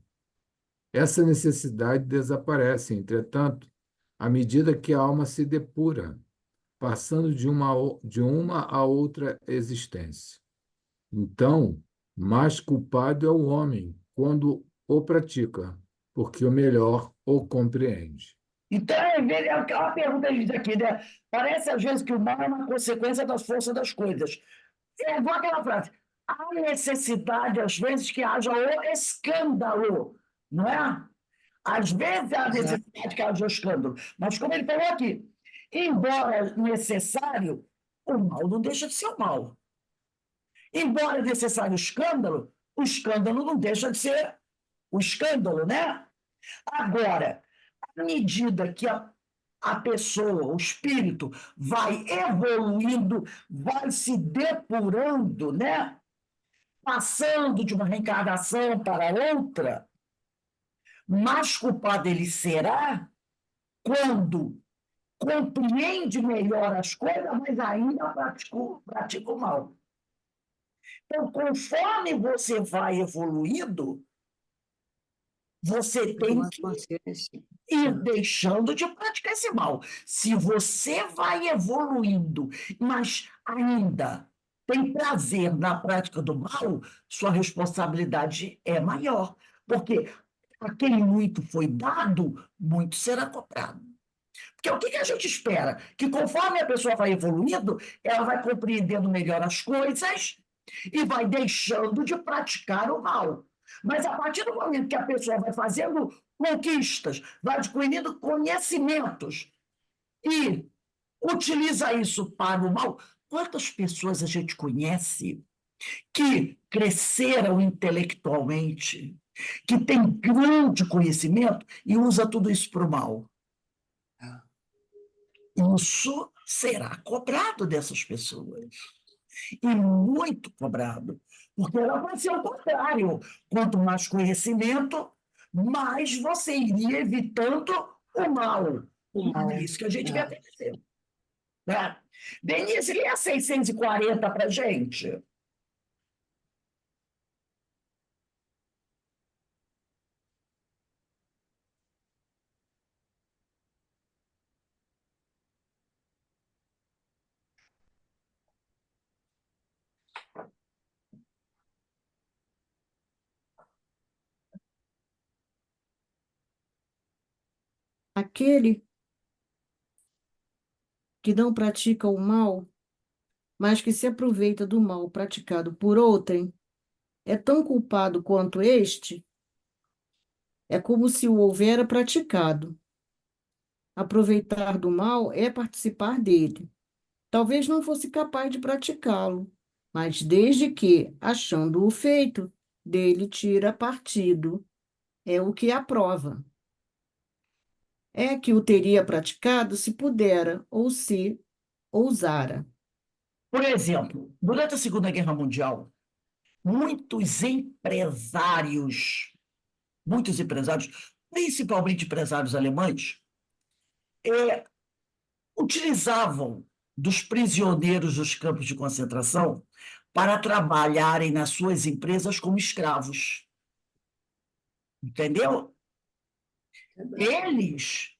Essa necessidade desaparece, entretanto, à medida que a alma se depura, passando de uma a outra existência. Então, mais culpado é o homem quando o pratica, porque o melhor o compreende. Então, é aquela pergunta que a gente aqui, né? Parece às vezes que o mal é uma consequência da força das coisas. É igual aquela frase. Há necessidade, às vezes, que haja o escândalo, não é? Às vezes há Exato. necessidade que haja o escândalo. Mas, como ele falou aqui, embora necessário, o mal não deixa de ser o mal. Embora necessário o escândalo não deixa de ser o escândalo, né? Agora, à medida que a pessoa, o espírito, vai evoluindo, vai se depurando, né? Passando de uma reencarnação para outra, mais culpado ele será quando compreende melhor as coisas, mas ainda pratica o mal. Então, conforme você vai evoluindo, você tem Tomar que consciência. ir deixando de praticar esse mal. Se você vai evoluindo, mas ainda tem prazer na prática do mal, sua responsabilidade é maior. Porque a quem muito foi dado, muito será cobrado. Porque o que a gente espera? Que conforme a pessoa vai evoluindo, ela vai compreendendo melhor as coisas e vai deixando de praticar o mal. Mas a partir do momento que a pessoa vai fazendo conquistas, vai adquirindo conhecimentos e utiliza isso para o mal, quantas pessoas a gente conhece que cresceram intelectualmente, que têm grande conhecimento e usa tudo isso para o mal? Isso será cobrado dessas pessoas. E muito cobrado. Porque ela vai ser o contrário. Quanto mais conhecimento, mais você iria evitando o mal. O mal. É isso que a gente vê acontecer. Né? Denise, lê a 640 para a gente. Aquele que não pratica o mal, mas que se aproveita do mal praticado por outrem, é tão culpado quanto este, é como se o houvera praticado. Aproveitar do mal é participar dele. Talvez não fosse capaz de praticá-lo, mas desde que, achando-o feito, dele tira partido, é o que aprova. É que o teria praticado se pudera ou se ousara. Por exemplo, durante a Segunda Guerra Mundial, muitos empresários, principalmente empresários alemães, utilizavam dos prisioneiros dos campos de concentração para trabalharem nas suas empresas como escravos. Entendeu? Eles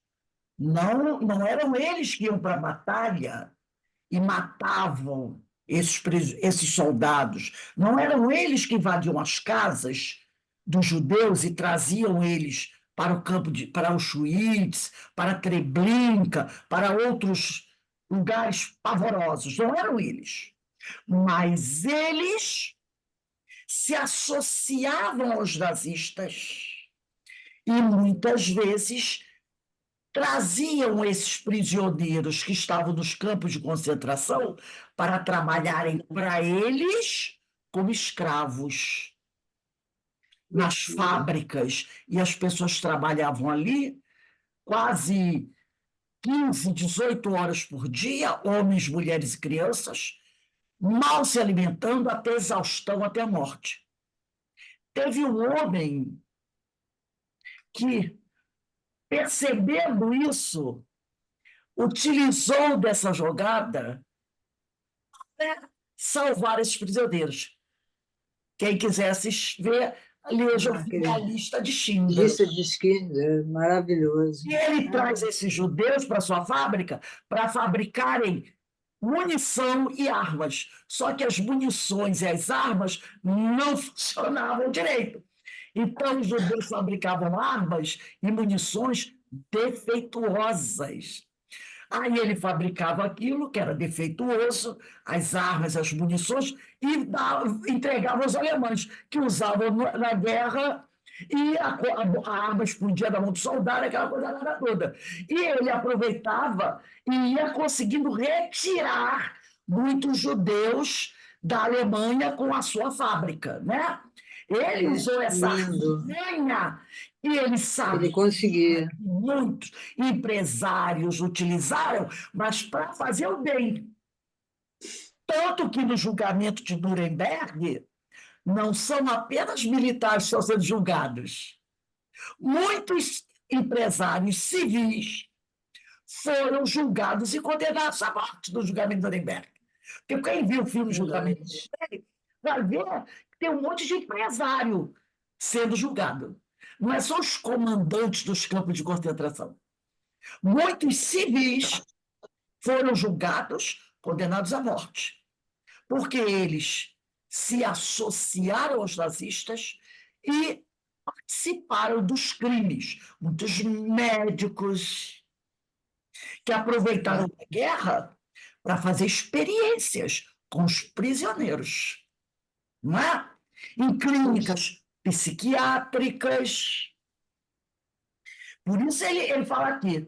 não eram eles que iam para a batalha e matavam esses soldados. Não eram eles que invadiam as casas dos judeus e traziam eles para o campo para Auschwitz, para Treblinka, para outros lugares pavorosos. Não eram eles. Mas eles se associavam aos nazistas e muitas vezes traziam esses prisioneiros que estavam nos campos de concentração para trabalharem para eles como escravos nas fábricas. E as pessoas trabalhavam ali quase 15, 18 horas por dia, homens, mulheres e crianças, mal se alimentando até exaustão, até a morte. Teve um homem que, percebendo isso, utilizou dessa jogada para salvar esses prisioneiros. Quem quisesse ver, a lista de Schindler. Lista de Schindler, maravilhoso. E ele traz esses judeus para sua fábrica para fabricarem munição e armas. Só que as munições e as armas não funcionavam direito. Então, os judeus fabricavam armas e munições defeituosas. Aí ele fabricava aquilo que era defeituoso, as armas, as munições, e entregava aos alemães, que usavam na guerra, e a arma explodia na mão do soldado, aquela coisa nada toda. E ele aproveitava e ia conseguindo retirar muitos judeus da Alemanha com a sua fábrica, né? Ele usou essa Lindo. artimanha e ele sabe Ele conseguia. que muitos empresários utilizaram, mas para fazer o bem. Tanto que no julgamento de Nuremberg, não são apenas militares que estão sendo julgados. Muitos empresários civis foram julgados e condenados à morte no julgamento de Nuremberg. Porque quem viu o filme Julgamento de Nuremberg vai ver que tem um monte de empresário sendo julgado. Não é só os comandantes dos campos de concentração. Muitos civis foram julgados, condenados à morte, porque eles se associaram aos nazistas e participaram dos crimes. Muitos médicos que aproveitaram a guerra para fazer experiências com os prisioneiros, não é? Em clínicas psiquiátricas. Por isso ele fala aqui,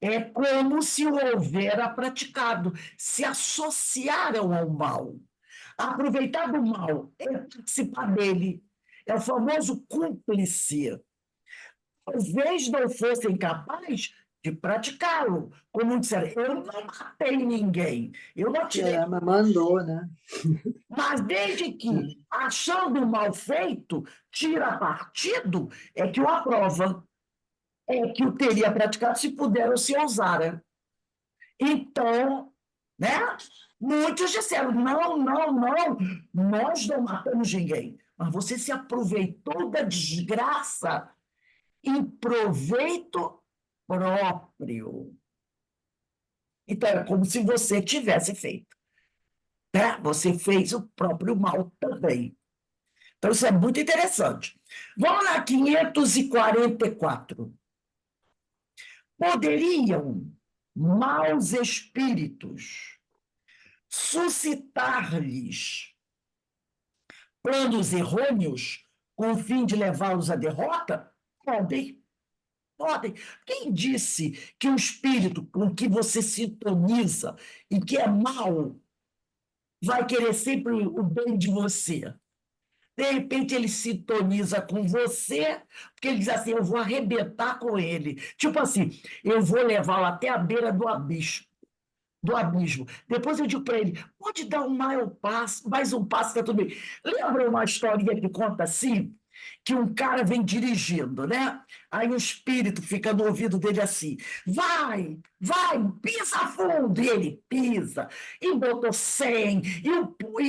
é como se o houvera praticado, se associaram ao mal. Aproveitar do mal é participar dele, é o famoso cúmplice. Talvez não fossem capazes de praticá-lo. Como disseram, eu não matei ninguém, eu não tirei. Mas mandou, né? Mas desde que, achando o mal feito, tira partido, é que o aprova, é que o teria praticado se puder ou se ousara. Então, né? Muitos disseram, não, nós não matamos ninguém. Mas você se aproveitou da desgraça em proveito próprio. Então, é como se você tivesse feito. Né? Você fez o próprio mal também. Então, isso é muito interessante. Vamos lá, 544. Poderiam maus espíritos suscitar-lhes planos errôneos com o fim de levá-los à derrota? Podem. Quem disse que o espírito com que você sintoniza e que é mau vai querer sempre o bem de você? De repente ele sintoniza com você, porque ele diz assim, eu vou arrebentar com ele. Tipo assim, eu vou levá-lo até a beira do abismo. Depois eu digo para ele, pode dar mais um passo, está tudo bem. Lembra uma historinha que conta assim? Que um cara vem dirigindo, né? Aí o espírito fica no ouvido dele assim, vai, pisa fundo. E ele pisa, e botou 100, e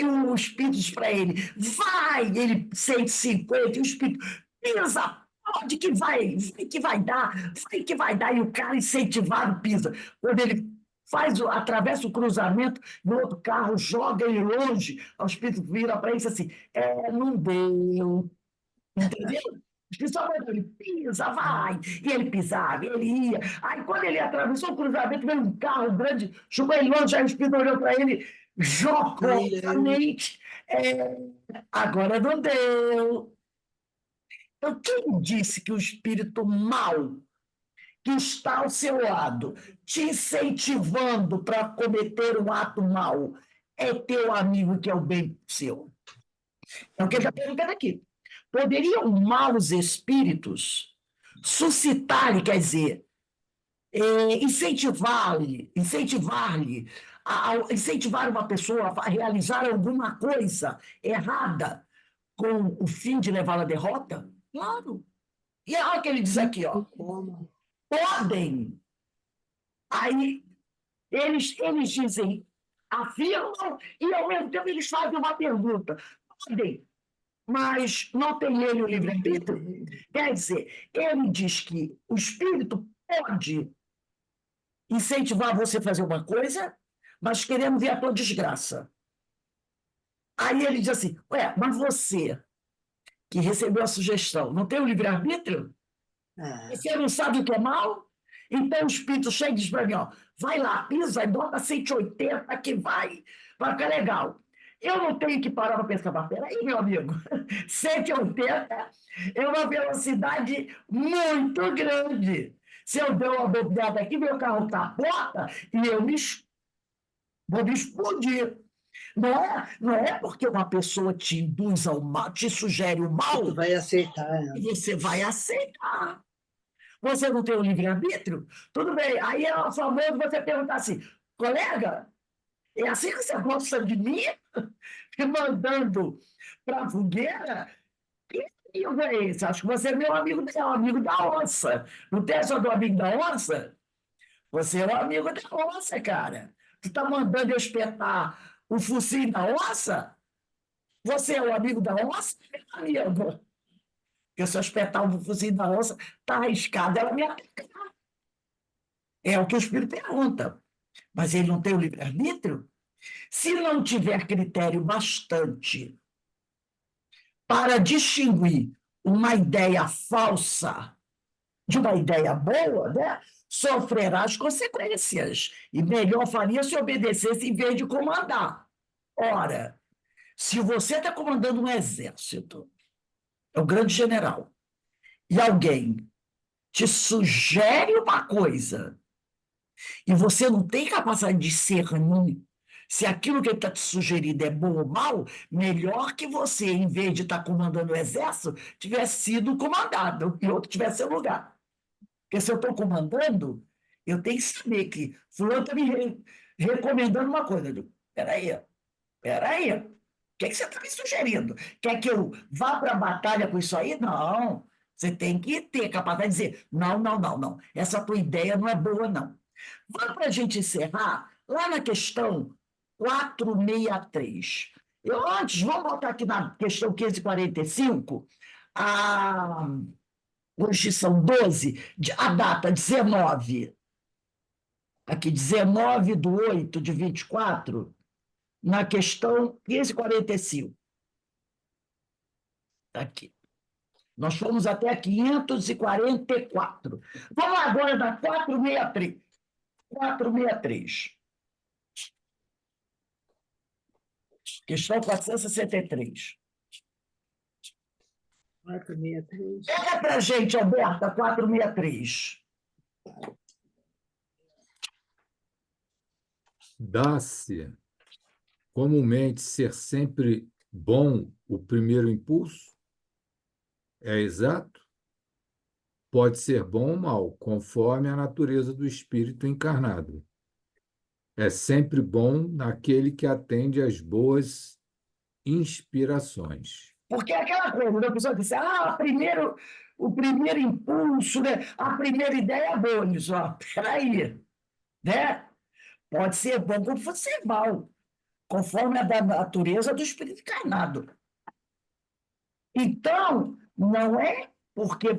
o espírito diz para ele, vai, ele 150, e o espírito pisa, pode que vai dar, e o cara incentivado pisa. Quando ele atravessa o cruzamento, e o outro carro joga ele longe, o espírito vira para ele e diz assim, não deu. Entendeu? Só quando ele pisa, vai. E ele pisava, ele ia. Aí, quando ele atravessou o cruzamento, veio um carro grande, jogou ele longe, aí o espírito olhou para ele jocosamente. Agora não deu. Então, quem disse que o espírito mau, que está ao seu lado, te incentivando para cometer um ato mau, é teu amigo que é o bem seu? É o que ele está perguntando aqui. Poderiam maus espíritos suscitar-lhe, quer dizer, incentivar uma pessoa a realizar alguma coisa errada com o fim de levá-la à derrota? Claro. E olha o que ele diz aqui, ó. Podem. Aí eles dizem, afirmam, e ao mesmo tempo eles fazem uma pergunta. Podem. Mas não tem ele o livre-arbítrio? Quer dizer, ele diz que o espírito pode incentivar você a fazer uma coisa, mas querendo ver a tua desgraça. Aí ele diz assim, mas você que recebeu a sugestão, não tem o livre-arbítrio? Você não sabe o que é mal? Então o espírito chega e diz para mim, ó, vai lá, pisa e bota 180 que vai ficar legal. Eu não tenho que parar para pensar, mas peraí, meu amigo, 180 é uma velocidade muito grande. Se eu der uma bobeada aqui, meu carro capota e eu vou me explodir. Não é porque uma pessoa te induz ao mal, te sugere o mal, Tu vai aceitar. que você vai aceitar. Você não tem o livre-arbítrio? Tudo bem. Aí é famoso você perguntar assim, colega, é assim que você gosta de mim? Me mandando para a fogueira? Que amigo é esse? Acho que você é meu amigo, é um amigo da onça. Não tem só do amigo da onça? Você é o amigo da onça, cara. Tu está mandando eu espetar o focinho da onça? Você é o amigo da onça, meu amigo? Porque se eu espetar o focinho da onça, está arriscado ela me atacar. É o que o espírito pergunta. Mas ele não tem o livre-arbítrio? Se não tiver critério bastante para distinguir uma ideia falsa de uma ideia boa, né, sofrerá as consequências. E melhor faria se obedecesse em vez de comandar. Ora, se você está comandando um exército, é o grande general, e alguém te sugere uma coisa e você não tem capacidade de discernir se aquilo que ele está te sugerindo é bom ou mal, melhor que você, em vez de estar comandando o exército, tivesse sido comandado e outro tivesse seu lugar. Porque se eu estou comandando, eu tenho que saber que fulano está me recomendando uma coisa. Eu digo, peraí, o que você está me sugerindo? Quer que eu vá para a batalha com isso aí? Não, você tem que ter capacidade de dizer, não, essa tua ideia não é boa, não. Vamos para a gente encerrar lá na questão 463. Vamos voltar aqui na questão 545, hoje são 12, a data 19, aqui 19/8/24, na questão 545. Aqui. Nós fomos até 544. Vamos agora da 463. 463. Questão 463. 463. Pega para a gente, Alberta, 463. Dá-se comumente ser sempre bom o primeiro impulso? É exato? Pode ser bom ou mal, conforme a natureza do espírito encarnado. É sempre bom naquele que atende às boas inspirações. Porque é aquela coisa, né? A pessoa diz, o primeiro impulso, né? A primeira ideia é boa, diz, ó, peraí, né? Pode ser bom como pode ser mal, conforme a da natureza do espírito encarnado. Então, não é porque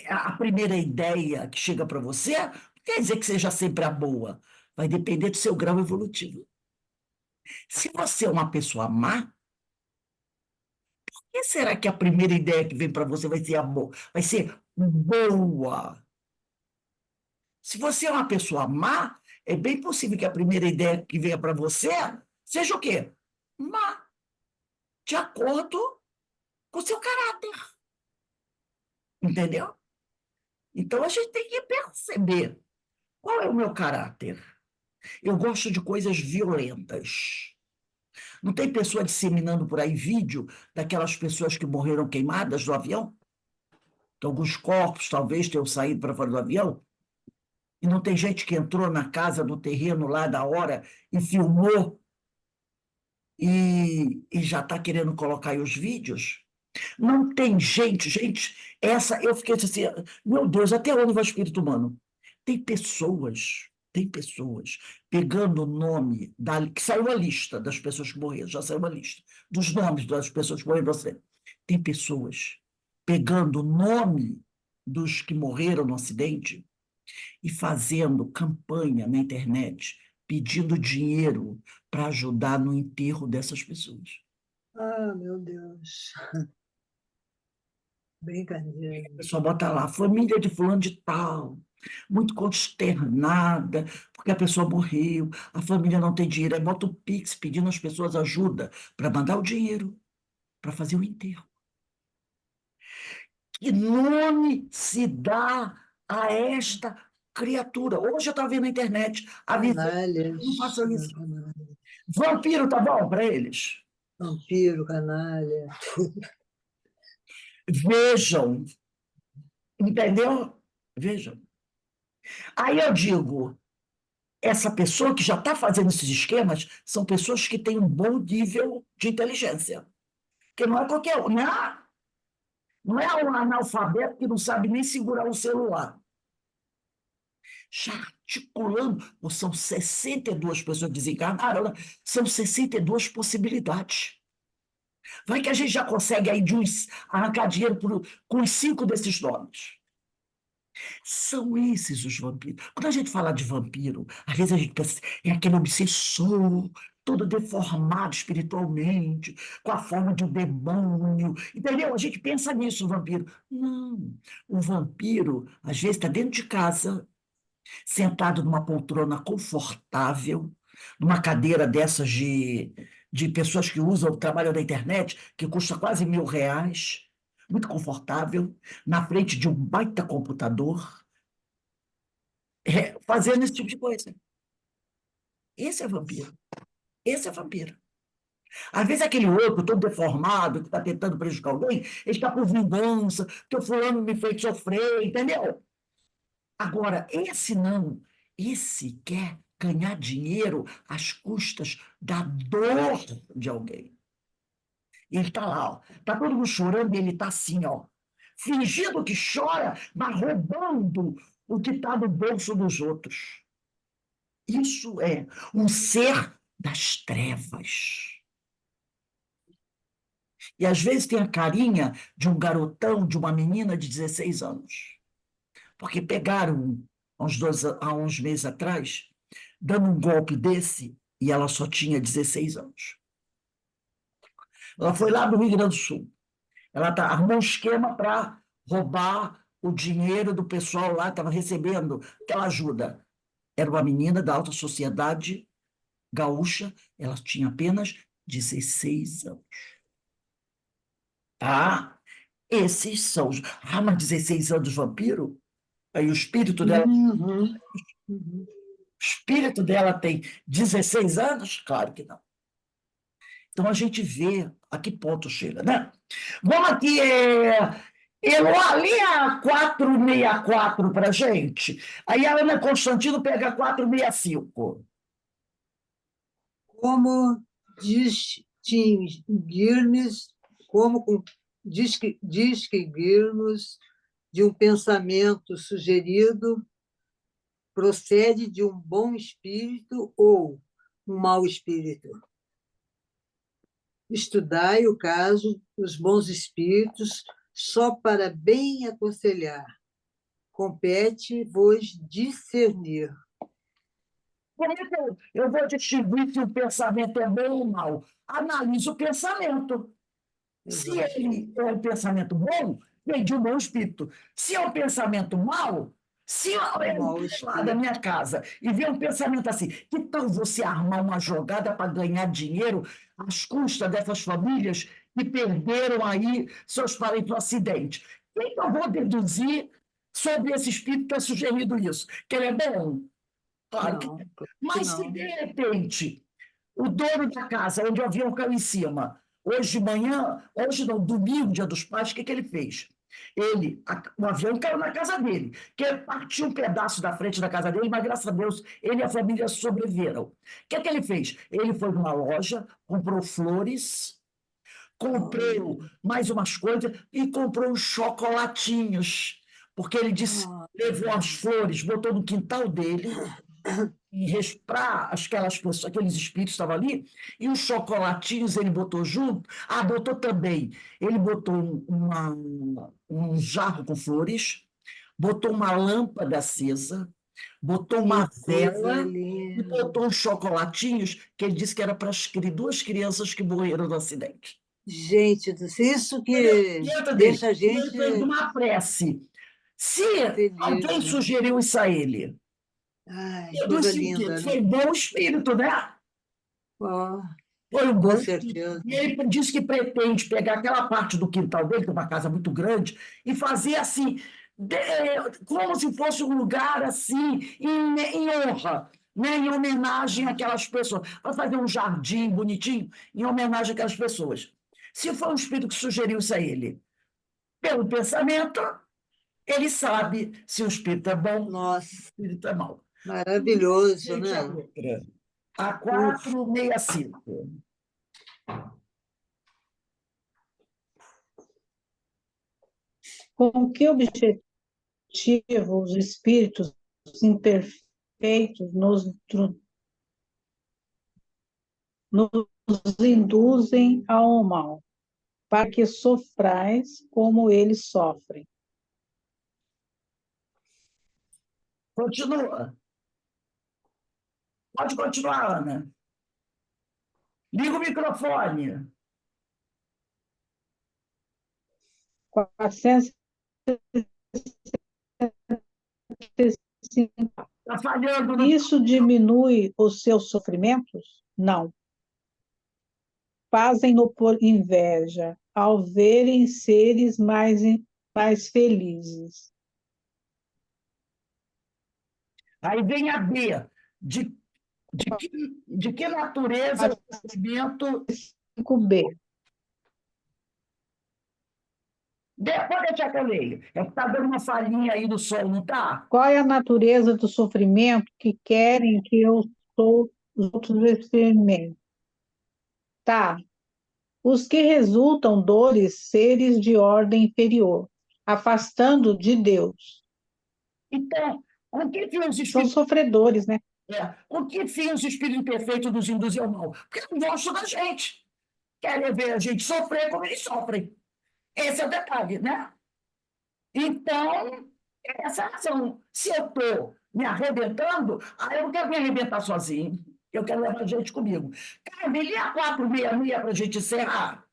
a primeira ideia que chega para você, não quer dizer que seja sempre a boa, vai depender do seu grau evolutivo. Se você é uma pessoa má, por que será que a primeira ideia que vem para você vai ser vai ser boa? Se você é uma pessoa má, é bem possível que a primeira ideia que venha para você seja o quê? Má, de acordo com o seu caráter. Entendeu? Então a gente tem que perceber qual é o meu caráter. Eu gosto de coisas violentas. Não tem pessoa disseminando por aí vídeo daquelas pessoas que morreram queimadas do avião? Que alguns corpos talvez tenham saído para fora do avião? E não tem gente que entrou na casa, no terreno lá da hora e filmou e já está querendo colocar aí os vídeos? Não tem gente, eu fiquei assim, meu Deus, até onde vai o espírito humano? Tem pessoas pegando o nome, que saiu a lista das pessoas que morreram, já saiu uma lista, dos nomes das pessoas que morreram no acidente. Tem pessoas pegando o nome dos que morreram no acidente e fazendo campanha na internet, pedindo dinheiro para ajudar no enterro dessas pessoas. Ah, meu Deus. Brincadeira. A pessoa bota lá, família de fulano de tal, muito consternada, porque a pessoa morreu, a família não tem dinheiro, aí bota o Pix pedindo às pessoas ajuda para mandar o dinheiro para fazer o enterro. Que nome se dá a esta criatura? Hoje eu estava vendo na internet, avisando, Canalhas. não façam isso. Canalha. Vampiro tá bom para eles? Vampiro, canalha. Vejam, entendeu? Vejam. Aí eu digo, essa pessoa que já está fazendo esses esquemas são pessoas que têm um bom nível de inteligência. Porque não é qualquer um, não é um analfabeto que não sabe nem segurar um celular. Já articulando, ou são 62 pessoas que desencarnaram, né? São 62 possibilidades. Vai que a gente já consegue aí arrancar dinheiro com os 5 desses nomes. São esses os vampiros. Quando a gente fala de vampiro, às vezes a gente pensa, é aquele obsessor, todo deformado espiritualmente, com a forma de um demônio, entendeu? A gente pensa nisso, o vampiro. Não, o vampiro, às vezes, está dentro de casa, sentado numa poltrona confortável, numa cadeira dessas de pessoas que usam, trabalham na internet, que custa quase R$ 1.000, muito confortável, na frente de um baita computador, fazendo esse tipo de coisa. Esse é vampiro. Esse é vampiro. Às vezes aquele outro, todo deformado, que está tentando prejudicar alguém, ele está por vingança, que o fulano me fez sofrer, entendeu? Agora, esse não. Esse quer ganhar dinheiro às custas da dor de alguém. Ele está lá, ó. Está todo mundo chorando e ele está assim, ó, fingindo que chora, mas roubando o que está no bolso dos outros. Isso é um ser das trevas. E às vezes tem a carinha de um garotão, de uma menina de 16 anos. Porque pegaram há uns meses atrás, dando um golpe desse, e ela só tinha 16 anos. Ela foi lá do Rio Grande do Sul. Ela armou um esquema para roubar o dinheiro do pessoal lá, estava recebendo aquela ajuda. Era uma menina da alta sociedade gaúcha, ela tinha apenas 16 anos. Tá? Esses são os... mas 16 anos vampiro? Aí o espírito dela... Uhum. Uhum. O espírito dela tem 16 anos? Claro que não. Então a gente vê a que ponto chega, né? Vamos aqui, Elô, lê a 464 para a gente. Aí a Ana Constantino pega a 465. Como distinguir-nos, distinguir-nos de um pensamento sugerido procede de um bom espírito ou um mau espírito? Estudai o caso dos bons espíritos só para bem aconselhar. Compete-vos discernir. Como é que eu vou distinguir se o pensamento é bom ou mal? Analise o pensamento. Se ele é um pensamento bom, vem de um bom espírito. Se é um pensamento mau, se eu entro lá da minha casa e ver um pensamento assim, que tal você armar uma jogada para ganhar dinheiro às custas dessas famílias que perderam aí seus parentes no acidente? O que eu vou deduzir sobre esse espírito que está sugerindo isso? Que ele é bom? Claro que Não, é. claro que Mas se não. de repente o dono da casa onde o avião caiu em cima, hoje de manhã, hoje não, domingo, dia dos pais, o que ele fez? O avião caiu na casa dele, que partiu um pedaço da frente da casa dele, mas graças a Deus ele e a família sobreviveram. O que ele fez? Ele foi numa loja, comprou flores, comprou mais umas coisas e comprou uns chocolatinhos, porque ele disse, levou as flores, botou no quintal dele, e para aquelas pessoas, aqueles espíritos que estavam ali, e os chocolatinhos ele botou junto. Botou também. Ele botou um jarro com flores, botou uma lâmpada acesa, botou uma vela e botou uns chocolatinhos que ele disse que era para as 2 crianças que morreram no acidente. Gente, isso que deixa a Ele fez gente... uma prece. Se Feliz, alguém né? sugeriu isso a ele, Ai, eu coisa disse que linda, né? foi bom espírito, né? Ó, Foi um bom com espírito. certeza. E ele disse que pretende pegar aquela parte do quintal dele, que é uma casa muito grande, e fazer assim, como se fosse um lugar assim, em honra, né? Em homenagem àquelas pessoas. Vai fazer um jardim bonitinho em homenagem àquelas pessoas. Se foi um espírito que sugeriu isso a ele, pelo pensamento, ele sabe se o espírito é bom, se o Nossa, espírito é mau. maravilhoso, Gente, a né? outra. A Ufa. 465. Com que objetivo os espíritos imperfeitos nos induzem ao mal, para que sofrais como eles sofrem? Continua. Pode continuar, Ana. Liga o microfone. 465. Está falhando no... Isso diminui os seus sofrimentos? Não. Fazem-no por inveja, ao verem seres mais felizes. Aí vem a B. De que natureza é o sofrimento? 5B. Pode deixar que eu leio. É que está dando uma falhinha aí do som, não está? Qual é a natureza do sofrimento que querem que os outros experimentem? Tá. Os que resultam dores, seres de ordem inferior, afastando de Deus. Então, com que fim os São espíritos... sofredores, né? Com que fim os espíritos imperfeitos nos induzem ao mal? Porque não gostam da gente. Querem ver a gente sofrer como eles sofrem. Esse é o detalhe, né? Então, essa é a razão. Se eu estou me arrebentando, aí eu não quero me arrebentar sozinho. Eu quero levar gente comigo. Carmen, lê a 466 para a gente encerrar.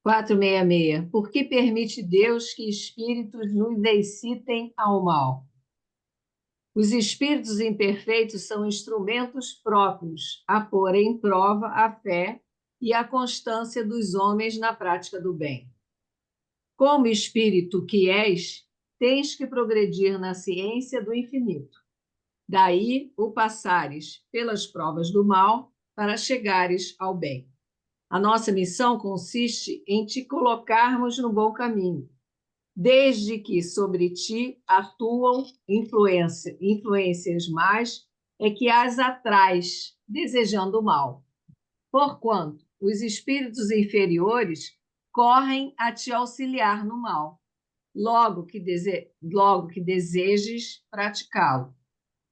466. Por que permite Deus que espíritos nos excitem ao mal? Os espíritos imperfeitos são instrumentos próprios a pôr em prova a fé e a constância dos homens na prática do bem. Como espírito que és, tens que progredir na ciência do infinito. Daí o passares pelas provas do mal para chegares ao bem. A nossa missão consiste em te colocarmos no bom caminho, desde que sobre ti atuam influências más, é que as atrais, desejando o mal. Porquanto os espíritos inferiores correm a te auxiliar no mal, logo que desejes praticá-lo.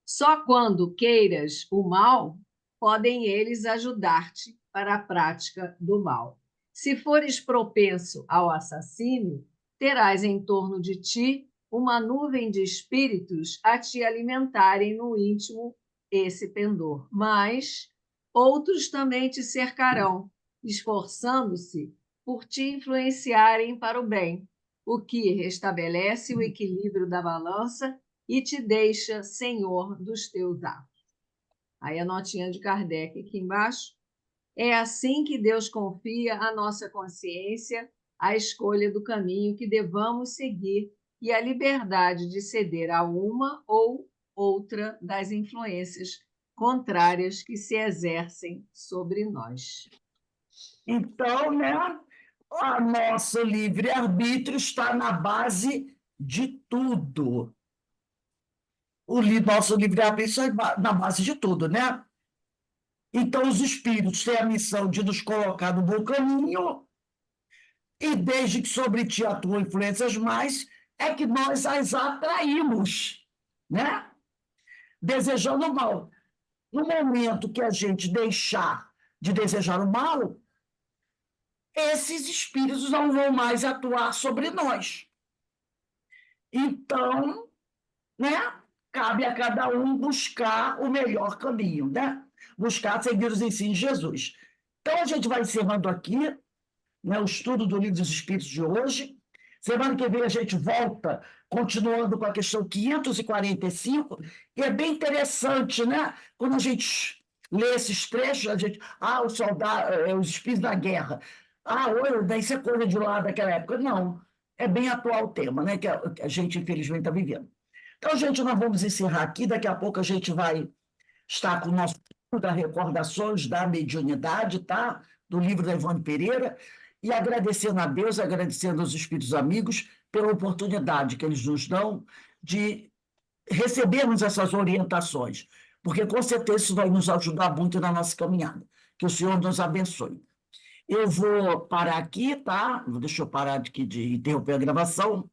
Só quando queiras o mal, podem eles ajudar-te para a prática do mal. Se fores propenso ao assassínio, terás em torno de ti uma nuvem de espíritos a te alimentarem no íntimo esse pendor. Mas outros também te cercarão, esforçando-se por te influenciarem para o bem, o que restabelece o equilíbrio da balança e te deixa senhor dos teus atos. Aí a notinha de Kardec aqui embaixo. É assim que Deus confia à nossa consciência a escolha do caminho que devamos seguir e a liberdade de ceder a uma ou outra das influências contrárias que se exercem sobre nós. Então, né, o nosso livre-arbítrio está na base de tudo. Nosso livre-arbítrio está na base de tudo, né? Então, os espíritos têm a missão de nos colocar no bom caminho, e desde que sobre ti atuam influências mais, é que nós as atraímos, né? Desejando o mal. No momento que a gente deixar de desejar o mal, esses espíritos não vão mais atuar sobre nós. Então, né, cabe a cada um buscar o melhor caminho, né? Buscar seguir os ensinos de Jesus. Então, a gente vai encerrando aqui, né, o estudo do Livro dos Espíritos de hoje. Semana que vem a gente volta, continuando com a questão 545, e é bem interessante, né? Quando a gente lê esses trechos, a gente. Ah, os soldados, os espíritos da guerra. Ah, olha, isso é coisa de lá daquela época. Não, é bem atual o tema, né? Que a gente, infelizmente, está vivendo. Então, gente, nós vamos encerrar aqui. Daqui a pouco a gente vai estar com o nosso livro da Recordações da Mediunidade, tá? Do livro da Ivone Pereira, e agradecendo a Deus, agradecendo aos espíritos amigos pela oportunidade que eles nos dão de recebermos essas orientações, porque com certeza isso vai nos ajudar muito na nossa caminhada. Que o Senhor nos abençoe. Eu vou parar aqui, tá? Deixa eu parar aqui de interromper a gravação.